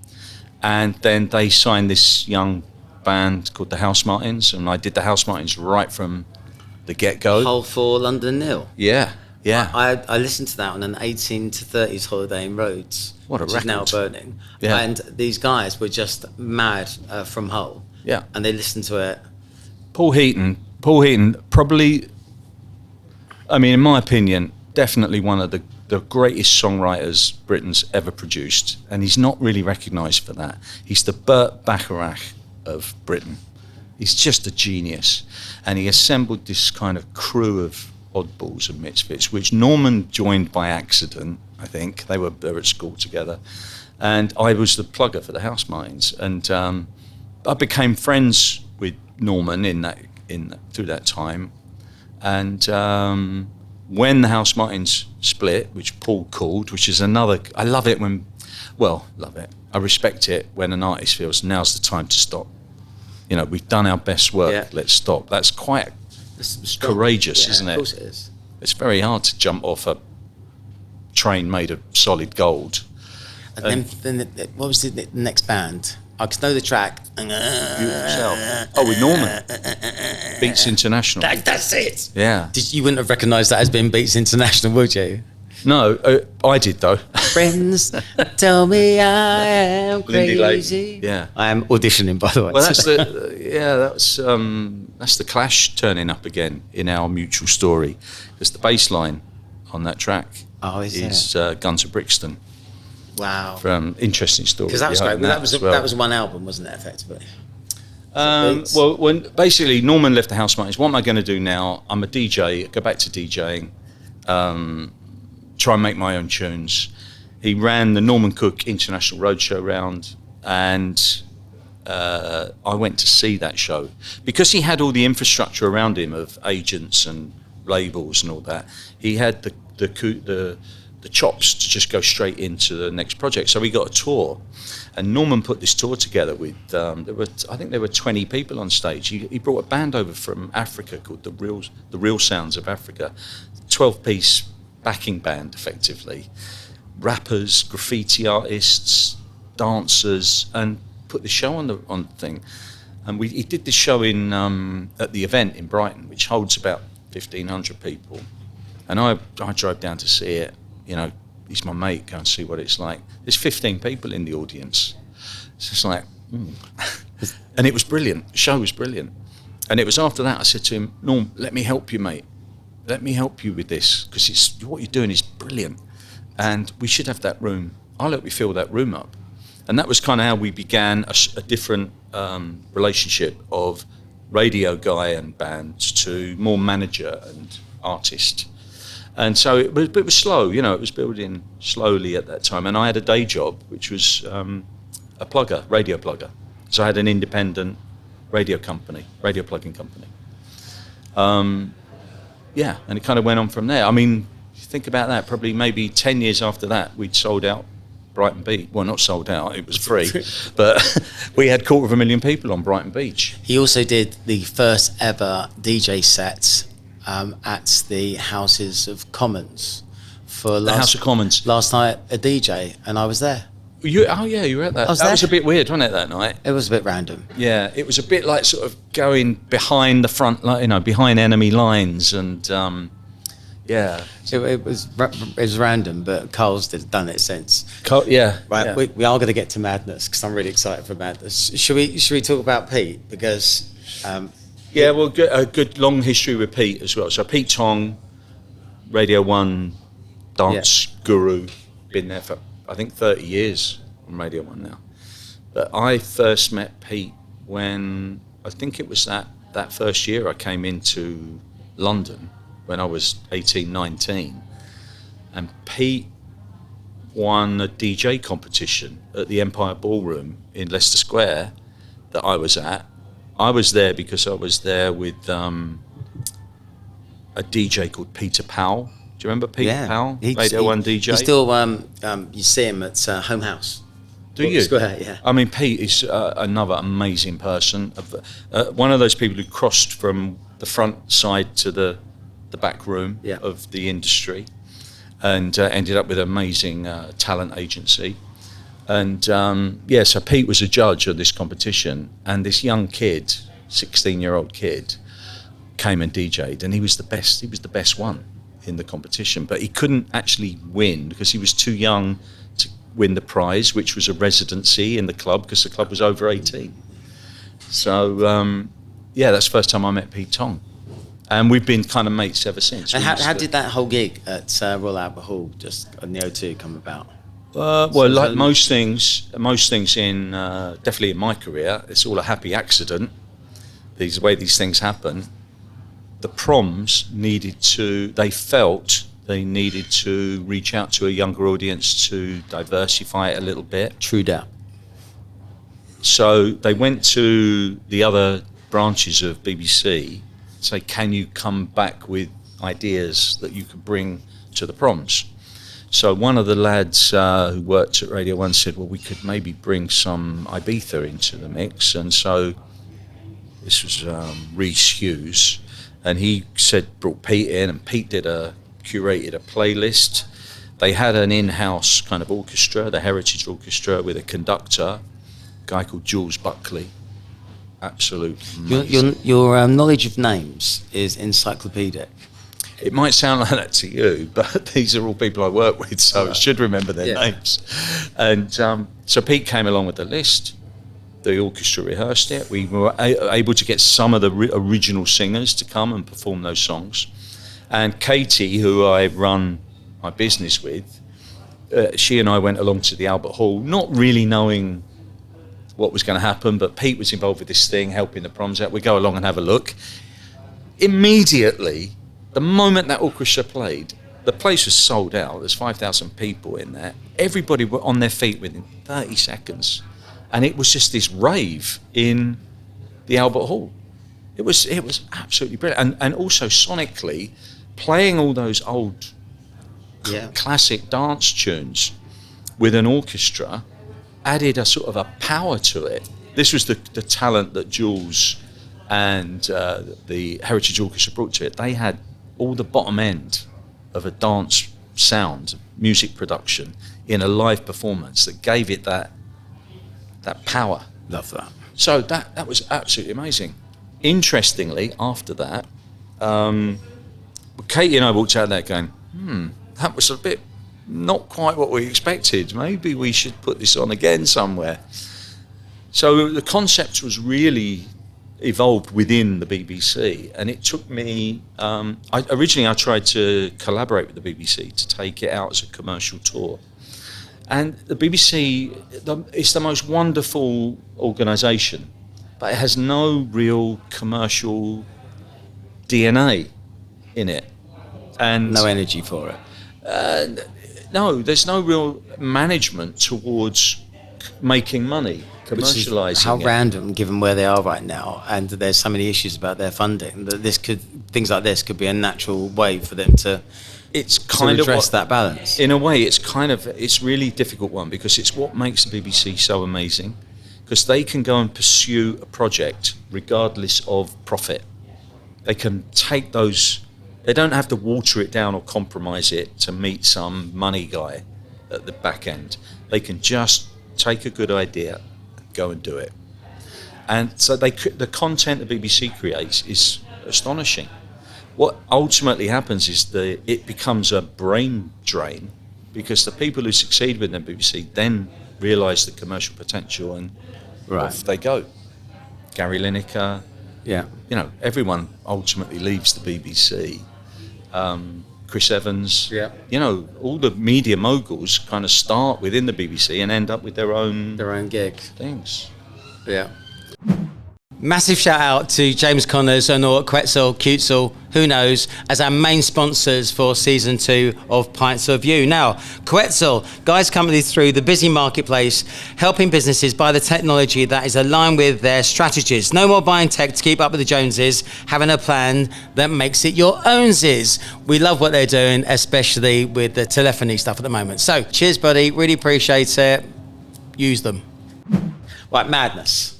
and then they signed this young band called the Housemartins, and I did the Housemartins right from the get-go. Hull for London Nil. Yeah. I listened to that on an 18 to 30s holiday in Rhodes, what a which record. is now burning. Yeah. And these guys were just mad from Hull. Yeah. And they listened to it. Paul Heaton, probably, in my opinion, definitely one of the greatest songwriters Britain's ever produced, and he's not really recognised for that. He's the Burt Bacharach of Britain. He's just a genius, and he assembled this kind of crew of oddballs and misfits, which Norman joined by accident. I think they were at school together, and I was the plugger for the Housemartins, and I became friends with Norman through that time, and. When the Housemartins split, which Paul called, which is another... I love it love it. I respect it when an artist feels now's the time to stop. We've done our best work, let's stop. That's quite courageous, isn't it? Of course it is. It's very hard to jump off a train made of solid gold And then what was the next band? I could know the track. Beautiful Self. Oh, with Norman. Beats International. That's it. Yeah. You wouldn't have recognised that as being Beats International, would you? No, I did though. Friends, tell me I am Lindy crazy. Layton. Yeah. I am auditioning, by the way. Well, that's the Clash turning up again in our mutual story. Because the bass line on that track is Guns of Brixton. Wow. From interesting story. Because that was great. Well, that was one album, wasn't it, effectively? Well, when basically Norman left the Housemartins, what am I going to do now? I'm a DJ. Go back to DJing. Try and make my own tunes. He ran the Norman Cook International Roadshow round, and I went to see that show because he had all the infrastructure around him of agents and labels and all that. He had the chops to just go straight into the next project. So we got a tour, and Norman put this tour together with I think there were 20 people on stage. He brought a band over from Africa called the Real Sounds of Africa, 12-piece backing band, effectively, rappers, graffiti artists, dancers, and put the show on the thing. And he did this show in at the event in Brighton, which holds about 1,500 people. And I drove down to see it. You know, he's my mate, go and see what it's like. There's 15 people in the audience. It's just like, And it was brilliant. The show was brilliant. And it was after that I said to him, Norm, let me help you, mate. Let me help you with this, because what you're doing is brilliant. And we should have that room. I'll help you fill that room up. And that was kind of how we began a different relationship of radio guy and band to more manager and artist. And so it was slow, you know, it was building slowly at that time. And I had a day job, which was a plugger, radio plugger. So I had an independent radio plugging company. Yeah, and it kind of went on from there. I mean, think about that, probably maybe 10 years after that, we'd sold out Brighton Beach. Well, not sold out, it was free, but we had 250,000 people on Brighton Beach. He also did the first ever DJ sets at the Houses of Commons for House of Commons last night, a DJ, and I was there. You were at that. That was a bit weird, wasn't it, that night? It was a bit random. Yeah, it was a bit like sort of going behind the front, like, you know, behind enemy lines, and yeah. It was random, but Carl's done it since. Yeah. Right, yeah. we are going to get to Madness because I'm really excited for Madness. Should we talk about Pete? Because yeah, well, a good long history with Pete as well. So Pete Tong, Radio 1 dance guru, been there for I think 30 years on Radio 1 now. But I first met Pete when, I think it was that first year I came into London when I was 18, 19. And Pete won a DJ competition at the Empire Ballroom in Leicester Square that I was at. I was there because I was there with a DJ called Peter Powell. Do you remember Peter Powell? Radio 1 DJ. He still, you see him at Home House. Do you? Square, yeah. I mean, Pete is another amazing person. One of those people who crossed from the front side to the back room of the industry, and ended up with an amazing talent agency. And so Pete was a judge of this competition, and this young kid, 16-year-old kid, came and DJ'd, and he was the best. He was the best one in the competition, but he couldn't actually win because he was too young to win the prize, which was a residency in the club because the club was over 18. So that's the first time I met Pete Tong, and we've been kind of mates ever since. And how did that whole gig at Royal Albert Hall, just on the O2, come about? Well, like most things in definitely in my career, it's all a happy accident. The way these things happen. The Proms felt they needed to reach out to a younger audience to diversify it a little bit. True that. So they went to the other branches of BBC, say, can you come back with ideas that you could bring to the Proms? So one of the lads who worked at Radio 1 said, well, we could maybe bring some Ibiza into the mix. And so this was Rhys Hughes. And he brought Pete in, and Pete curated a playlist They had an in-house kind of orchestra, the Heritage Orchestra, with a conductor, a guy called Jules Buckley. Absolute amazing. Your knowledge of names is encyclopedic. It might sound like that to you, but these are all people I work with, so I should remember their names. And so Pete came along with the list. The orchestra rehearsed it. We were able to get some of the original singers to come and perform those songs. And Katie, who I run my business with, she and I went along to the Albert Hall, not really knowing what was going to happen, but Pete was involved with this thing, helping the proms out. We go along and have a look. Immediately, the moment that orchestra played, the place was sold out. There's 5,000 people in there. Everybody were on their feet within 30 seconds. And it was just this rave in the Albert Hall. It was absolutely brilliant. And also sonically, playing all those old classic dance tunes with an orchestra added a sort of a power to it. This was the talent that Jules and the Heritage Orchestra brought to it. They had all the bottom end of a dance sound, music production in a live performance that gave it that power. Love that. So that was absolutely amazing. Interestingly, after that, Katie and I walked out there going, that was a bit not quite what we expected. Maybe we should put this on again somewhere. So the concept was really evolved within the BBC, and it took me originally I tried to collaborate with the BBC to take it out as a commercial tour, and the BBC it's the most wonderful organisation, but it has no real commercial DNA in it, and no energy for it. No, there's no real management towards making money, commercialising. How random, given where they are right now, and there's so many issues about their funding, that things like this could be a natural way for them to. It's kind of address that balance. In a way, it's really difficult one, because it's what makes the BBC so amazing, because they can go and pursue a project regardless of profit. They can take those. They don't have to water it down or compromise it to meet some money guy at the back end. They can just take a good idea and go and do it. And so the content the BBC creates is astonishing. What ultimately happens is it becomes a brain drain, because the people who succeed with the BBC then realise the commercial potential, and off they go. Gary Lineker, everyone ultimately leaves the BBC. Chris Evans, all the media moguls kind of start within the BBC and end up with their own gig things. Yeah. Massive shout out to James Connors, Honor, Quetzal, Cutesal, who knows, as our main sponsors for season 2 of Pints of You. Now, Quetzal, guys coming through the busy marketplace, helping businesses buy the technology that is aligned with their strategies. No more buying tech to keep up with the Joneses, having a plan that makes it your ownsies. We love what they're doing, especially with the telephony stuff at the moment. So, cheers, buddy. Really appreciate it. Use them. Right, Madness.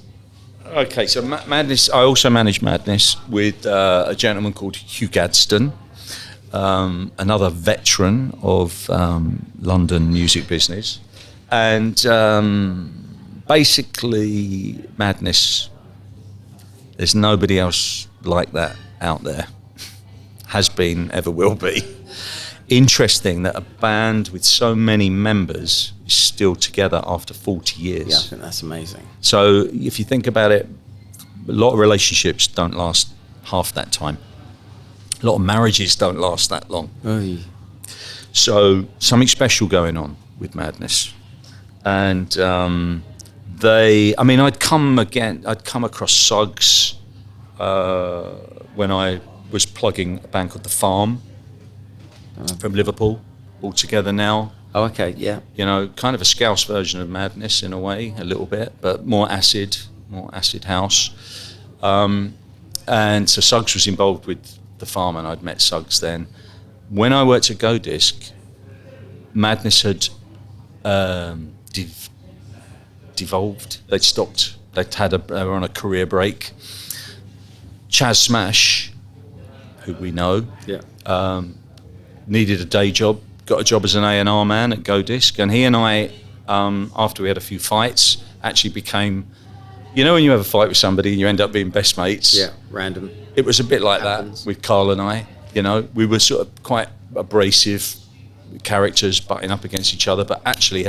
Okay, so Madness, I also manage Madness with a gentleman called Hugh Gadsden, another veteran of London music business. And basically, Madness, there's nobody else like that out there. Has been, ever will be. Interesting that a band with so many members is still together after 40 years. Yeah, I think that's amazing. So if you think about it, a lot of relationships don't last half that time. A lot of marriages don't last that long. Oy. So something special going on with Madness. And I'd come across Suggs when I was plugging a band called The Farm. From Liverpool, all together now. Oh, okay, yeah. Kind of a Scouse version of Madness in a way, a little bit, but more acid house. And so Suggs was involved with The Farm, and I'd met Suggs then. When I worked at Go Disc, Madness had devolved. They'd stopped. They were on a career break. Chaz Smash, who we know, needed a day job got a job as an A&R man at Go Disc, and he and I, after we had a few fights, actually became, you know when you have a fight with somebody and you end up being best mates? Yeah, random. It was a bit like Happens. that with Carl and I. You know, we were sort of quite abrasive characters butting up against each other, but actually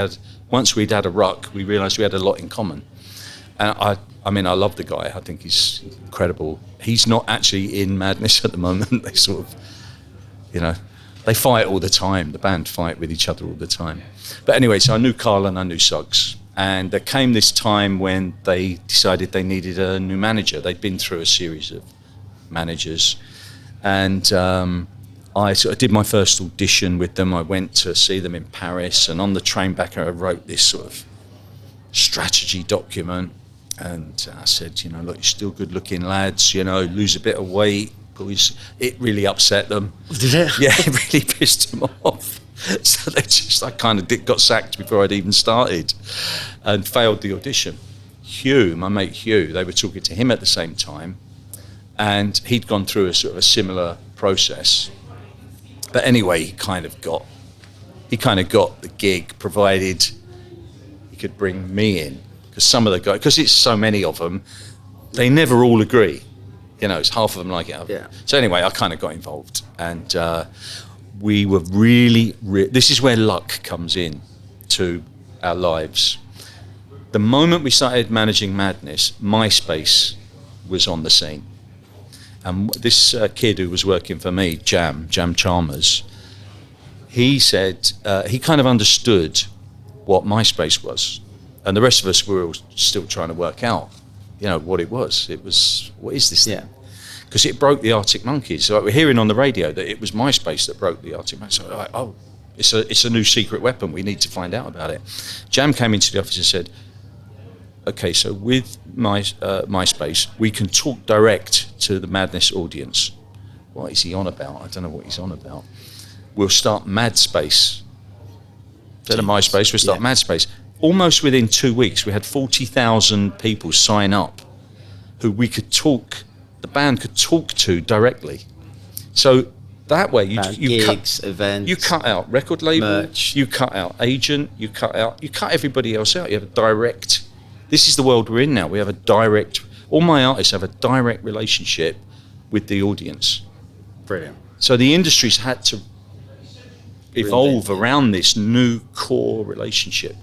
once we'd had a ruck, we realised we had a lot in common. And I mean, I love the guy. I think he's incredible. He's not actually in Madness at the moment. They sort of, you know, they fight all the time. The band fight with each other all the time. But anyway, so I knew Carl and I knew Suggs. And there came this time when they decided they needed a new manager. They'd been through a series of managers. And I sort of did my first audition with them. I went to see them in Paris. And on the train back, I wrote this sort of strategy document. And I said, you know, look, you're still good-looking lads, you know, lose a bit of weight. It really upset them. Did it? Yeah, it really pissed them off. So they just, I kind of got sacked before I'd even started and failed the audition. Hugh, my mate Hugh, they were talking to him at the same time, and he'd gone through a sort of a similar process. But anyway, he kind of got the gig, provided he could bring me in. Because some of the guys, because it's so many of them, they never all agree. You know, it's half of them like it. Yeah. So anyway, I kind of got involved, and we were really. This is where luck comes in to our lives. The moment we started managing Madness, MySpace was on the scene, and this kid who was working for me, Jam Chalmers, he said he kind of understood what MySpace was. And the rest of us were all still trying to work out, you know, what it was. It was, what is this thing? Because it broke the Arctic Monkeys. So we're hearing on the radio that it was MySpace that broke the Arctic Monkeys. So like, oh, it's a new secret weapon. We need to find out about it. Jam came into the office and said, okay, so with MySpace, we can talk direct to the Madness audience. What is he on about? I don't know what he's on about. We'll start MadSpace. Instead of MySpace, we'll start MadSpace. Almost within 2 weeks, we had 40,000 people sign up who we could talk, the band could talk to directly. So that way, you gigs, events, you cut out record label, merch. you cut out agent, you cut everybody else out. You have a direct. This is the world we're in now. We have a direct. All my artists have a direct relationship with the audience. Brilliant. So the industry's had to evolve around this new core relationship.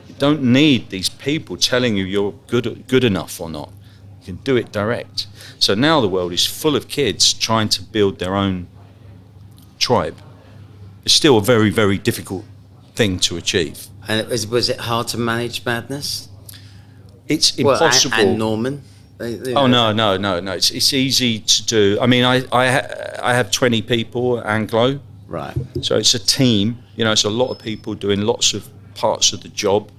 You don't need these people telling you you're good enough or not. You can do it direct. So now the world is full of kids trying to build their own tribe. It's still a very, very difficult thing to achieve. And was it hard to manage Madness? It's impossible. And Norman? Oh no! It's easy to do. I mean, I have 20 people Anglo. Right. So it's a team. You know, it's a lot of people doing lots of parts of the job.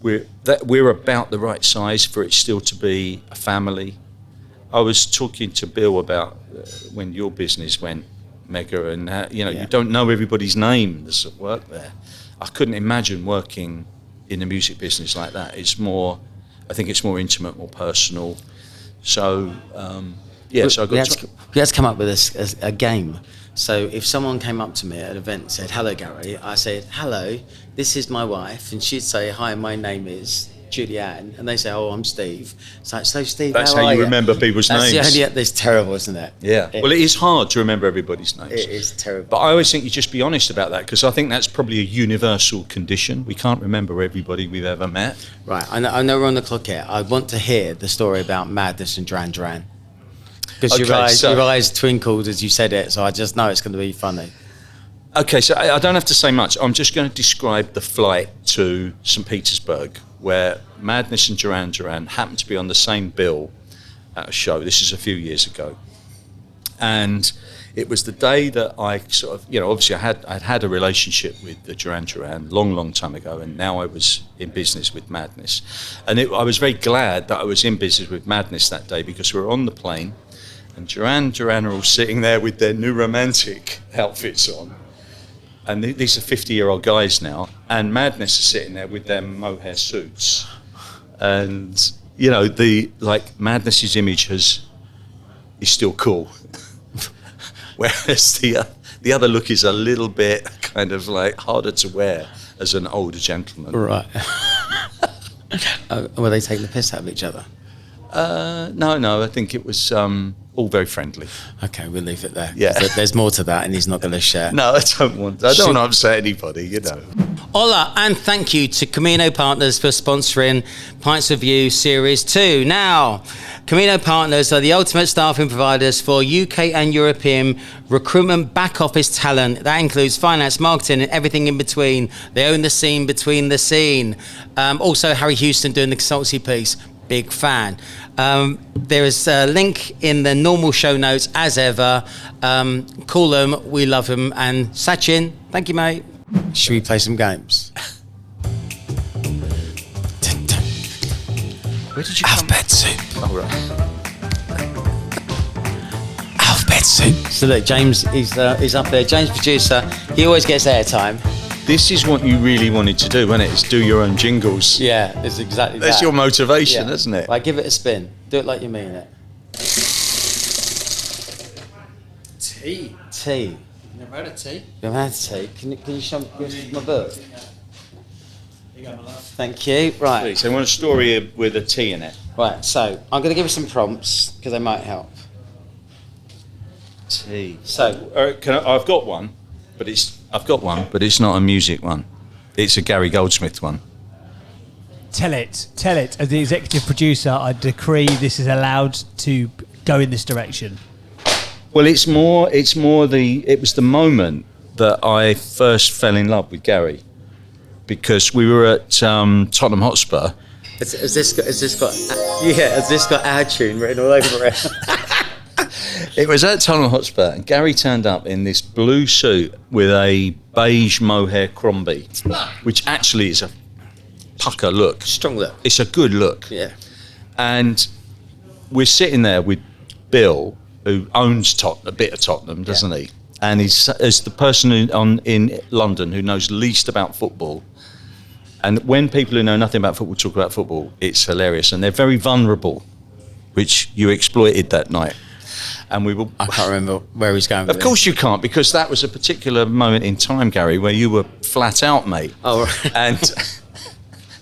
We're about the right size for it still to be a family. I was talking to Bill about when your business went mega, and you don't know everybody's names at work there. I couldn't imagine working in the music business like that. I think it's more intimate, more personal. So so I got we had to come up with a game. So if someone came up to me at an event and said, "Hello, Gary," I said, "Hello, this is my wife," and she'd say, "Hi, my name is Julianne," and they say, "Oh, I'm Steve." It's like, "So Steve, that's how you remember people's names." It's terrible, isn't it? Yeah. Well, it is hard to remember everybody's names. It is terrible. But I always think you just be honest about that, because I think that's probably a universal condition. We can't remember everybody we've ever met. Right. I know we're on the clock here. I want to hear the story about Madness and Duran Duran. Because your eyes twinkled as you said it, so I just know it's going to be funny. Okay, so I don't have to say much. I'm just going to describe the flight to St. Petersburg, where Madness and Duran Duran happened to be on the same bill at a show. This is a few years ago. And it was the day that I sort of, obviously I'd had a relationship with the Duran Duran long time ago, and now I was in business with Madness. And I was very glad that I was in business with Madness that day, because we were on the plane, and Duran Duran are all sitting there with their new romantic outfits on. And these are 50-year-old guys now, and Madness are sitting there with their mohair suits. And, Madness's image is still cool. Whereas The other look is a little bit kind of like harder to wear as an older gentleman. Right. Were they taking the piss out of each other? No, I think it was all very friendly. Okay, we'll leave it there. Yeah. There's more to that, and he's not going to share. No, I don't want to upset anybody, you know. Hola, and thank you to Camino Partners for sponsoring Pints of You Series 2. Now, Camino Partners are the ultimate staffing providers for UK and European recruitment back office talent. That includes finance, marketing, and everything in between. They own the scene between the scene. Also, Harry Houston doing the consultancy piece. Big fan. There is a link in the normal show notes as ever. Call them, we love them. And Sachin, thank you, mate. Should we play some games? Where did you Alphabet soup. Oh, right. Alphabet soup. So look, James is up there. James, producer, he always gets airtime. This is what you really wanted to do, wasn't it? Is do your own jingles. Yeah, it's exactly That's that. your motivation, Yeah. isn't it? Right, give it a spin. Do it like you mean it. Tea. Never had a tea. You haven't had tea. Can you show me my book? You go, my love. Thank you. Right. So I want a story with a T in it. Right, so I'm going to give you some prompts because they might help. T. So, I've got one, but it's not a music one. It's a Gary Goldsmith one. Tell it. As the executive producer, I decree this is allowed to go in this direction. Well, it was the moment that I first fell in love with Gary, because we were at Tottenham Hotspur. has this got our tune written all over it? It was at Tottenham Hotspur, and Gary turned up in this blue suit with a beige mohair Crombie, which actually is a pucker look. Strong look. It's a good look. Yeah. And we're sitting there with Bill, who owns a bit of Tottenham, doesn't he? And he's as the person in London who knows least about football. And when people who know nothing about football talk about football, it's hilarious. And they're very vulnerable, which you exploited that night. And we were... I can't remember where he's going with Of course you can't, because that was a particular moment in time, Gary, where you were flat out, mate. Oh, right. And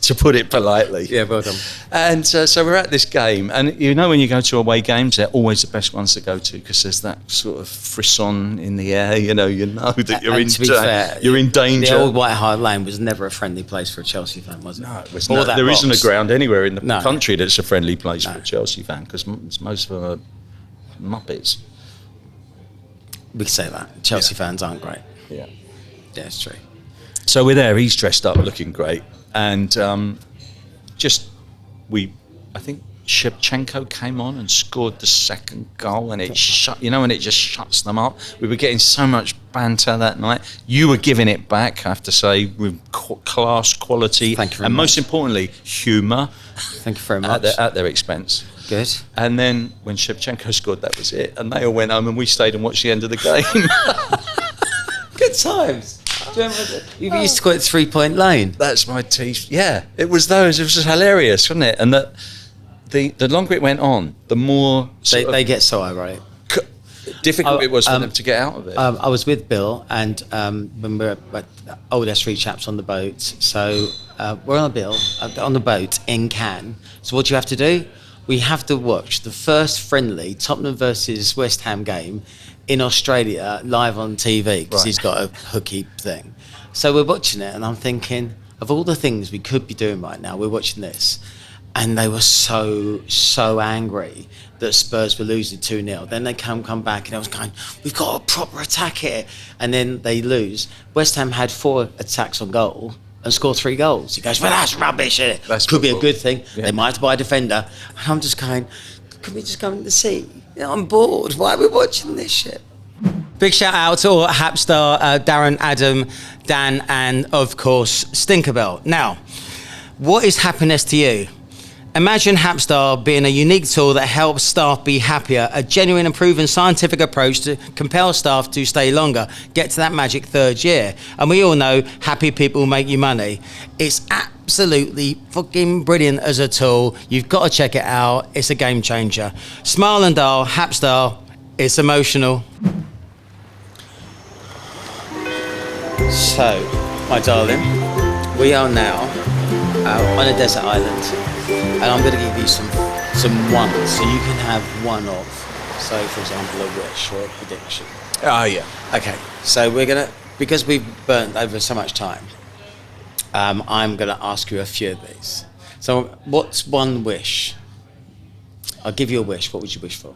to put it politely. Yeah, well done. And so we're at this game, and you know when you go to away games, they're always the best ones to go to, because there's that sort of frisson in the air. You know that you're in danger. The old White Hart Lane was never a friendly place for a Chelsea fan, was it? No, it was Or not. that There box. isn't a ground anywhere in the No. country that's a friendly place for a Chelsea fan, because most of them are muppets. We could say that. Chelsea fans aren't great. Yeah. Yeah, it's true. So we're there. He's dressed up, looking great, and I think Shevchenko came on and scored the second goal, and it just shuts them up. We were getting so much banter that night. You were giving it back, I have to say, with class, quality, Thank you very and most much. importantly, humour. Thank you very much. At their expense. Good. And then when Shevchenko scored, that was it. And they all went home, and we stayed and watched the end of the game. Good times. Do you remember you used to call it 3-point lane? That's my teeth. Yeah, it was those. It was just hilarious, wasn't it? And that the longer it went on, the more They get so irate. difficult it was for them to get out of it. I was with Bill, and when we were old S3 chaps on the boat, so we're on the boat in Cannes. So what do you have to do? We have to watch the first friendly Tottenham versus West Ham game in Australia live on TV, because he's got a hooky thing. So we're watching it, and I'm thinking, of all the things we could be doing right now, we're watching this. And they were so angry that Spurs were losing 2-0. Then they come back, and I was going, we've got a proper attack here. And then they lose. West Ham had 4 attacks on goal and scored 3 goals. He goes, well, that's rubbish, isn't it? That's could be a football. good thing. Yeah. They might have to buy a defender. And I'm just going, can we just go in the sea? I'm bored. Why are we watching this shit? Big shout out to all Hapstar, Darren, Adam, Dan, and of course, Stinkerbell. Now, what is happiness to you? Imagine Hapstar being a unique tool that helps staff be happier, a genuine and proven scientific approach to compel staff to stay longer, get to that magic 3rd year. And we all know happy people make you money. It's absolutely fucking brilliant as a tool. You've got to check it out. It's a game changer. Smile and dial, Hapstar. It's emotional. So, my darling, we are now on a desert island, and I'm going to give you some ones, so you can have one of. So, for example, a wish or a prediction. Oh, yeah. Okay, so we're going to, because we've burnt over so much time, I'm going to ask you a few of these. So, what's one wish? I'll give you a wish. What would you wish for?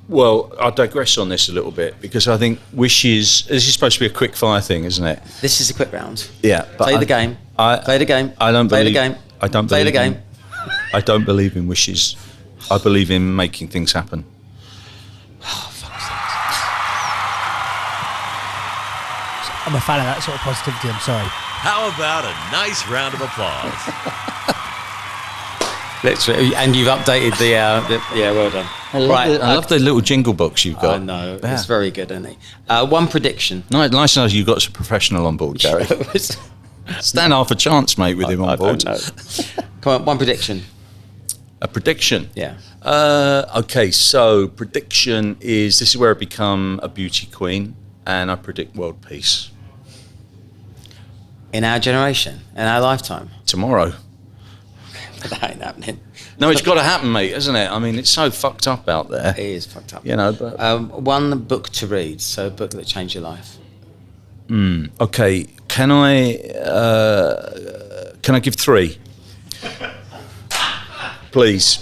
Well, I'll digress on this a little bit because I think wishes. This is supposed to be a quick fire thing, isn't it? This is a quick round. Yeah, but Play the game. Play the game. I don't Play believe. the game. I don't Play believe the game. I don't believe in wishes. I believe in making things happen. Oh, fuck's I'm a fan of that sort of positivity. I'm sorry. How about a nice round of applause? Literally, and you've updated the yeah, well done. I love the little jingle box you've got. I know, Yeah. it's very good, isn't it? One prediction. Nice to know you've got a professional on board, Gary. Stand half a chance, mate, with him on board. I don't know. Come on, one prediction. A prediction? Yeah. Okay, so prediction is this is where I become a beauty queen and I predict world peace. In our generation, in our lifetime. Tomorrow. That ain't happening. No, it's got to happen, mate, isn't it? I mean, it's so fucked up out there. It is fucked up. You know, but... One book to read, so a book that changed your life. Okay, can I give 3? Please.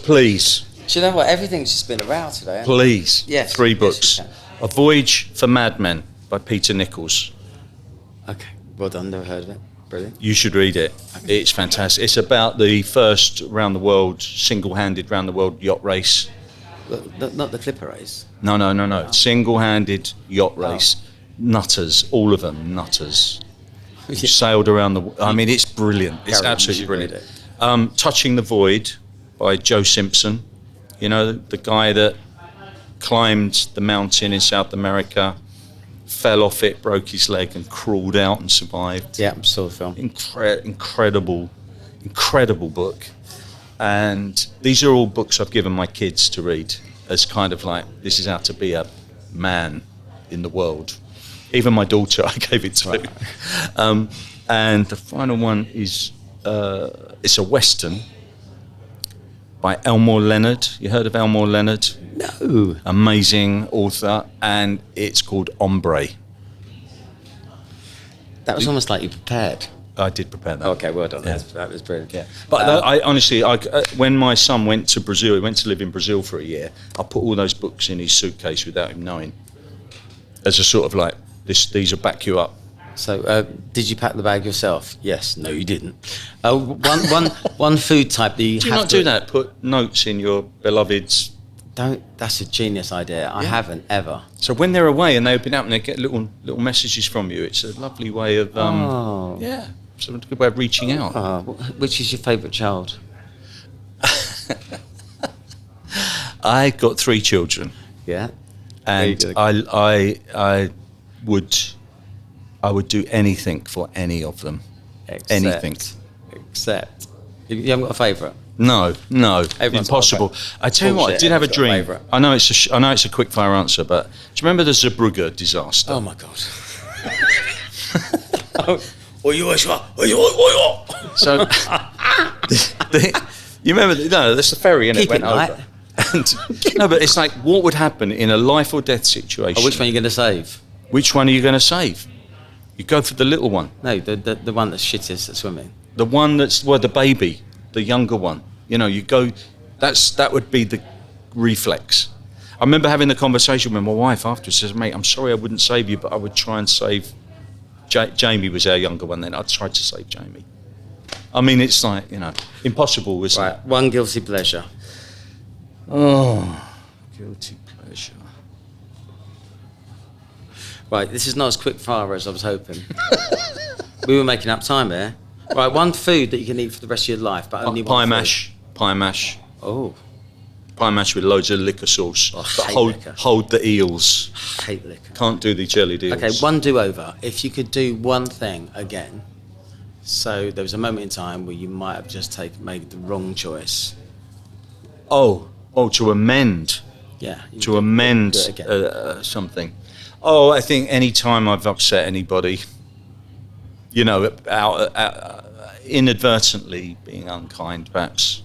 Do you know what? Everything's just been a row today. Please. Yes. 3 yes, books. you can. A Voyage for Madmen by Peter Nichols. Okay, well done. Never heard of it. Brilliant. You should read it. It's fantastic. It's about the first single-handed round the world yacht race. Not the Clipper race. No. Single-handed yacht race. Nutters, all of them nutters. Sailed around the. I mean, it's brilliant. It's Gary, absolutely you should brilliant. read it. Touching the Void by Joe Simpson. You know, the guy that climbed the mountain in South America, fell off it, broke his leg, and crawled out and survived. Yeah, saw the film. Incredible book. And these are all books I've given my kids to read as kind of like, this is how to be a man in the world. Even my daughter, I gave it to. Right. And the final one is, it's a Western by Elmore Leonard. You heard of Elmore Leonard? No. Amazing author, and it's called Hombre. That was almost like you prepared. I did prepare that. Okay, well done. Yeah. That was brilliant. Yeah, but I honestly, when my son went to Brazil, he went to live in Brazil for a year. I put all those books in his suitcase without him knowing, as a sort of like, these will back you up. So, did you pack the bag yourself? Yes. No, you didn't. One food type that you Do you have not to do that? Put notes in your beloved's. Don't. That's a genius idea. I haven't ever. So when they're away and they've been out and they get little messages from you, it's a lovely way of Oh. yeah, it's a good way of reaching out. Oh, which is your favourite child? I got 3 children, Yeah. and There you I would do anything for any of them. Anything. Except you haven't got a favourite. No, Everyone's impossible. got a I tell you what, I Bullshit, did have a everyone's got a dream. favourite. I know it's a quick fire answer, but do you remember the Zeebrugge disaster? Oh my god. So, you remember? No, that's the ferry, and Keep it went it light. over. And, no, but it's like, what would happen in a life or death situation? Oh, which one are you going to save? Which one are you going to save? You go for the little one, No, the one that's shittest at swimming. the one that's the baby, the younger one. You know, you go. That would be the reflex. I remember having the conversation with my wife afterwards. Says, "Mate, I'm sorry I wouldn't save you, but I would try and save." Jamie was our younger one then. I'd try to save Jamie. I mean, it's like, impossible, isn't it? Right. One guilty pleasure. Oh, guilty pleasure. Right. This is not as quick fire as I was hoping. We were making up time there. Right. One food that you can eat for the rest of your life, but only Pie one. mash. Oh, Pie mash with loads of liquor sauce. I But hate hold, liquor. hold the eels. hate liquor. Can't do the jelly eels. Okay, one do-over. If you could do one thing again, so there was a moment in time where you might have just made the wrong choice. Oh, to amend. Yeah. you To do- amend do it again. something. Oh, I think any time I've upset anybody, inadvertently being unkind, perhaps.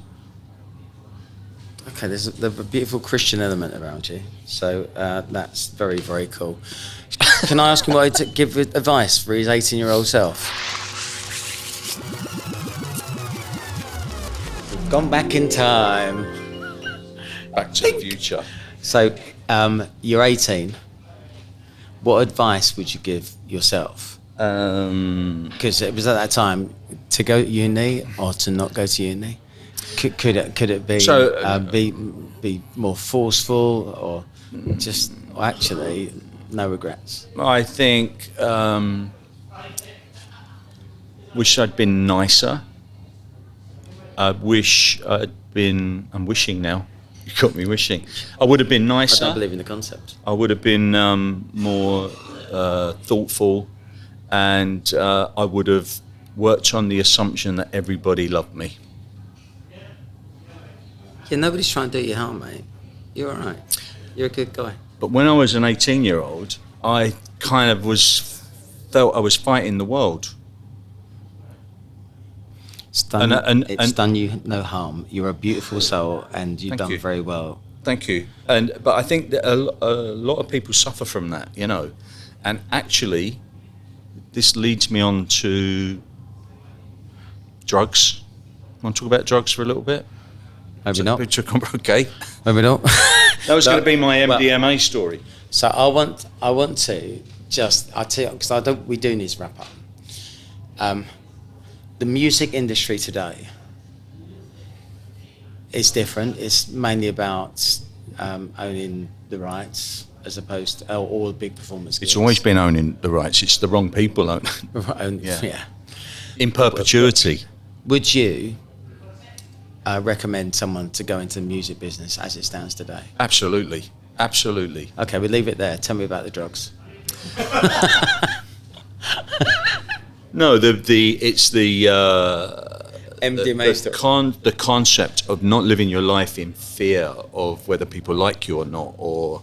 Okay, there's a beautiful Christian element around you, so that's very, very cool. Can I ask him why to give advice for his 18-year-old self? We've gone back in time. Back to the future. So, you're 18. What advice would you give yourself? Because it was at that time to go to uni or to not go to uni. Could it be be more forceful or just actually no regrets? I think wish I'd been nicer. I'm wishing now. You got me wishing. I would have been nicer. I don't believe in the concept. I would have been more thoughtful, and I would have worked on the assumption that everybody loved me. Yeah, nobody's trying to do you harm, mate. You're all right. You're a good guy. But when I was an 18-year-old, I kind of felt I was fighting the world. It's done, done you no harm. You're a beautiful soul, and you've done very well. Thank you. But I think that a lot of people suffer from that, And actually, this leads me on to drugs. Want to talk about drugs for a little bit? Maybe not. Okay. Maybe not. That was going to be my MDMA story. So I want to just, I'll tell you, because we do need to wrap up. The music industry today is different. It's mainly about owning the rights as opposed to all the big performance. It's always been owning the rights. It's the wrong people yeah. In perpetuity. Would you recommend someone to go into the music business as it stands today? Absolutely. Okay, we'll leave it there. Tell me about the drugs. No, it's the MDMA story. The concept of not living your life in fear of whether people like you or not, or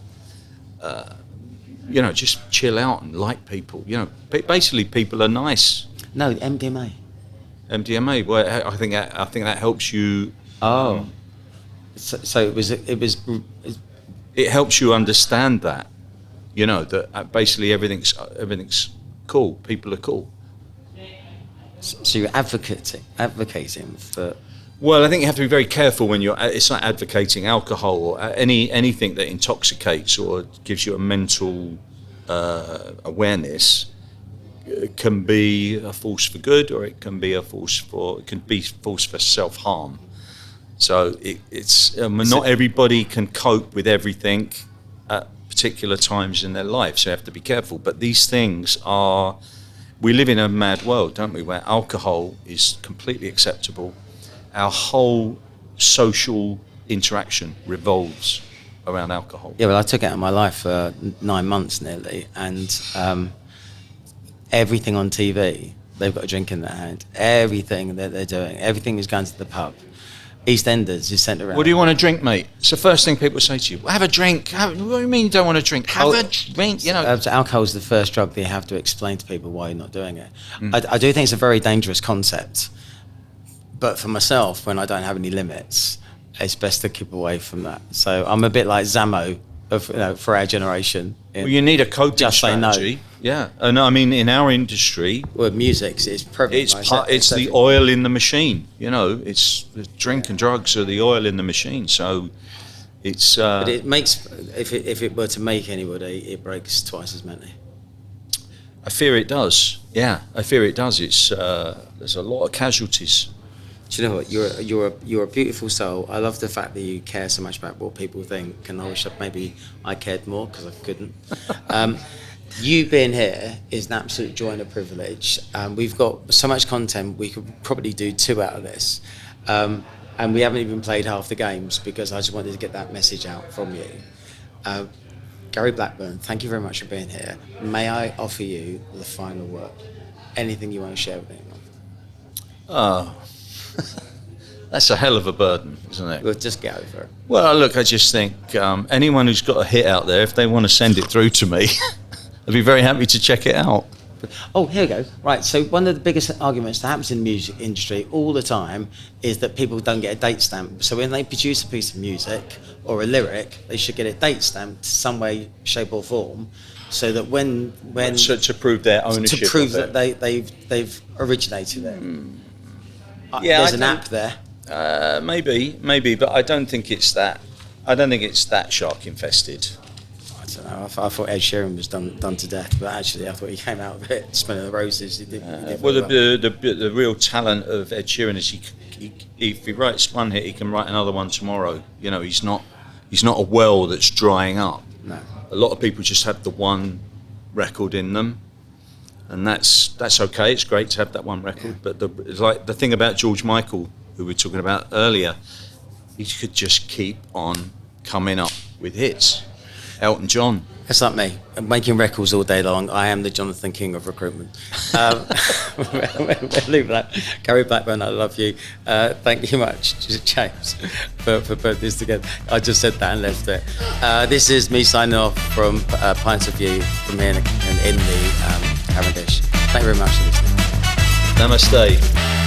just chill out and like people. Basically, people are nice. No, MDMA. MDMA. Well, I think that helps you. Oh, so it was. It helps you understand that, that basically everything's cool. People are cool. So you're advocating for. Well, I think you have to be very careful when it's like advocating alcohol or anything that intoxicates or gives you a mental awareness. It can be a force for good, or it can be force for self-harm. So not everybody can cope with everything at particular times in their life. So you have to be careful. But these things we live in a mad world, don't we, where alcohol is completely acceptable. Our whole social interaction revolves around alcohol. Yeah, well, I took it out of my life for 9 months nearly, and everything on TV, they've got a drink in their hand. Everything that they're doing, everything is going to the pub. EastEnders is sent around. What do you want to drink, mate? It's the first thing people say to you. Well, have a drink. What do you mean you don't want to drink? Have a drink. Alcohol is the first drug that you have to explain to people why you're not doing it. I do think it's a very dangerous concept. But for myself, when I don't have any limits, it's best to keep away from that. So I'm a bit like Zammo for our generation. Well, you need a coping strategy. No. Yeah, and I mean in our industry, well, music is prevalent. It's the oil in the machine. It's the drink and drugs are the oil in the machine. So it's. But it makes if it were to make anybody, it breaks twice as many. I fear it does. Yeah, I fear it does. It's there's a lot of casualties. Do you know what? You're a beautiful soul. I love the fact that you care so much about what people think, and I wish maybe I cared more because I couldn't. You being here is an absolute joy and a privilege. We've got so much content, we could probably do 2 out of this. And we haven't even played half the games because I just wanted to get that message out from you. Garry Blackburn, thank you very much for being here. May I offer you the final word? Anything you want to share with anyone? Oh, that's a hell of a burden, isn't it? We'll just get over it. Well, look, I just think anyone who's got a hit out there, if they want to send it through to me, I'd be very happy to check it out. Oh, here we go. Right, so one of the biggest arguments that happens in the music industry all the time is that people don't get a date stamp. So when they produce a piece of music or a lyric, they should get a date stamped some way, shape or form, so that when to prove their ownership, to prove of that they've originated it. Yeah, there's an app there. Maybe, but I don't think it's that. I don't think it's that shark infested. I don't know. I thought Ed Sheeran was done to death, but actually I thought he came out of it smelling the roses. He did Well, very the real talent of Ed Sheeran is if he writes one hit, he can write another one tomorrow. You know, he's not a well that's drying up. No. A lot of people just have the one record in them, and that's okay. It's great to have that one record, but it's like the thing about George Michael, who we were talking about earlier, he could just keep on coming up with hits. Elton John. That's like me. I'm making records all day long. I am the Jonathan King of recruitment. We'll leave that. Garry Blackburn, I love you. Thank you much, James, for putting this together. I just said that and left it. This is me signing off from Pints of View from here in the Cavendish. Thank you very much for listening. Namaste.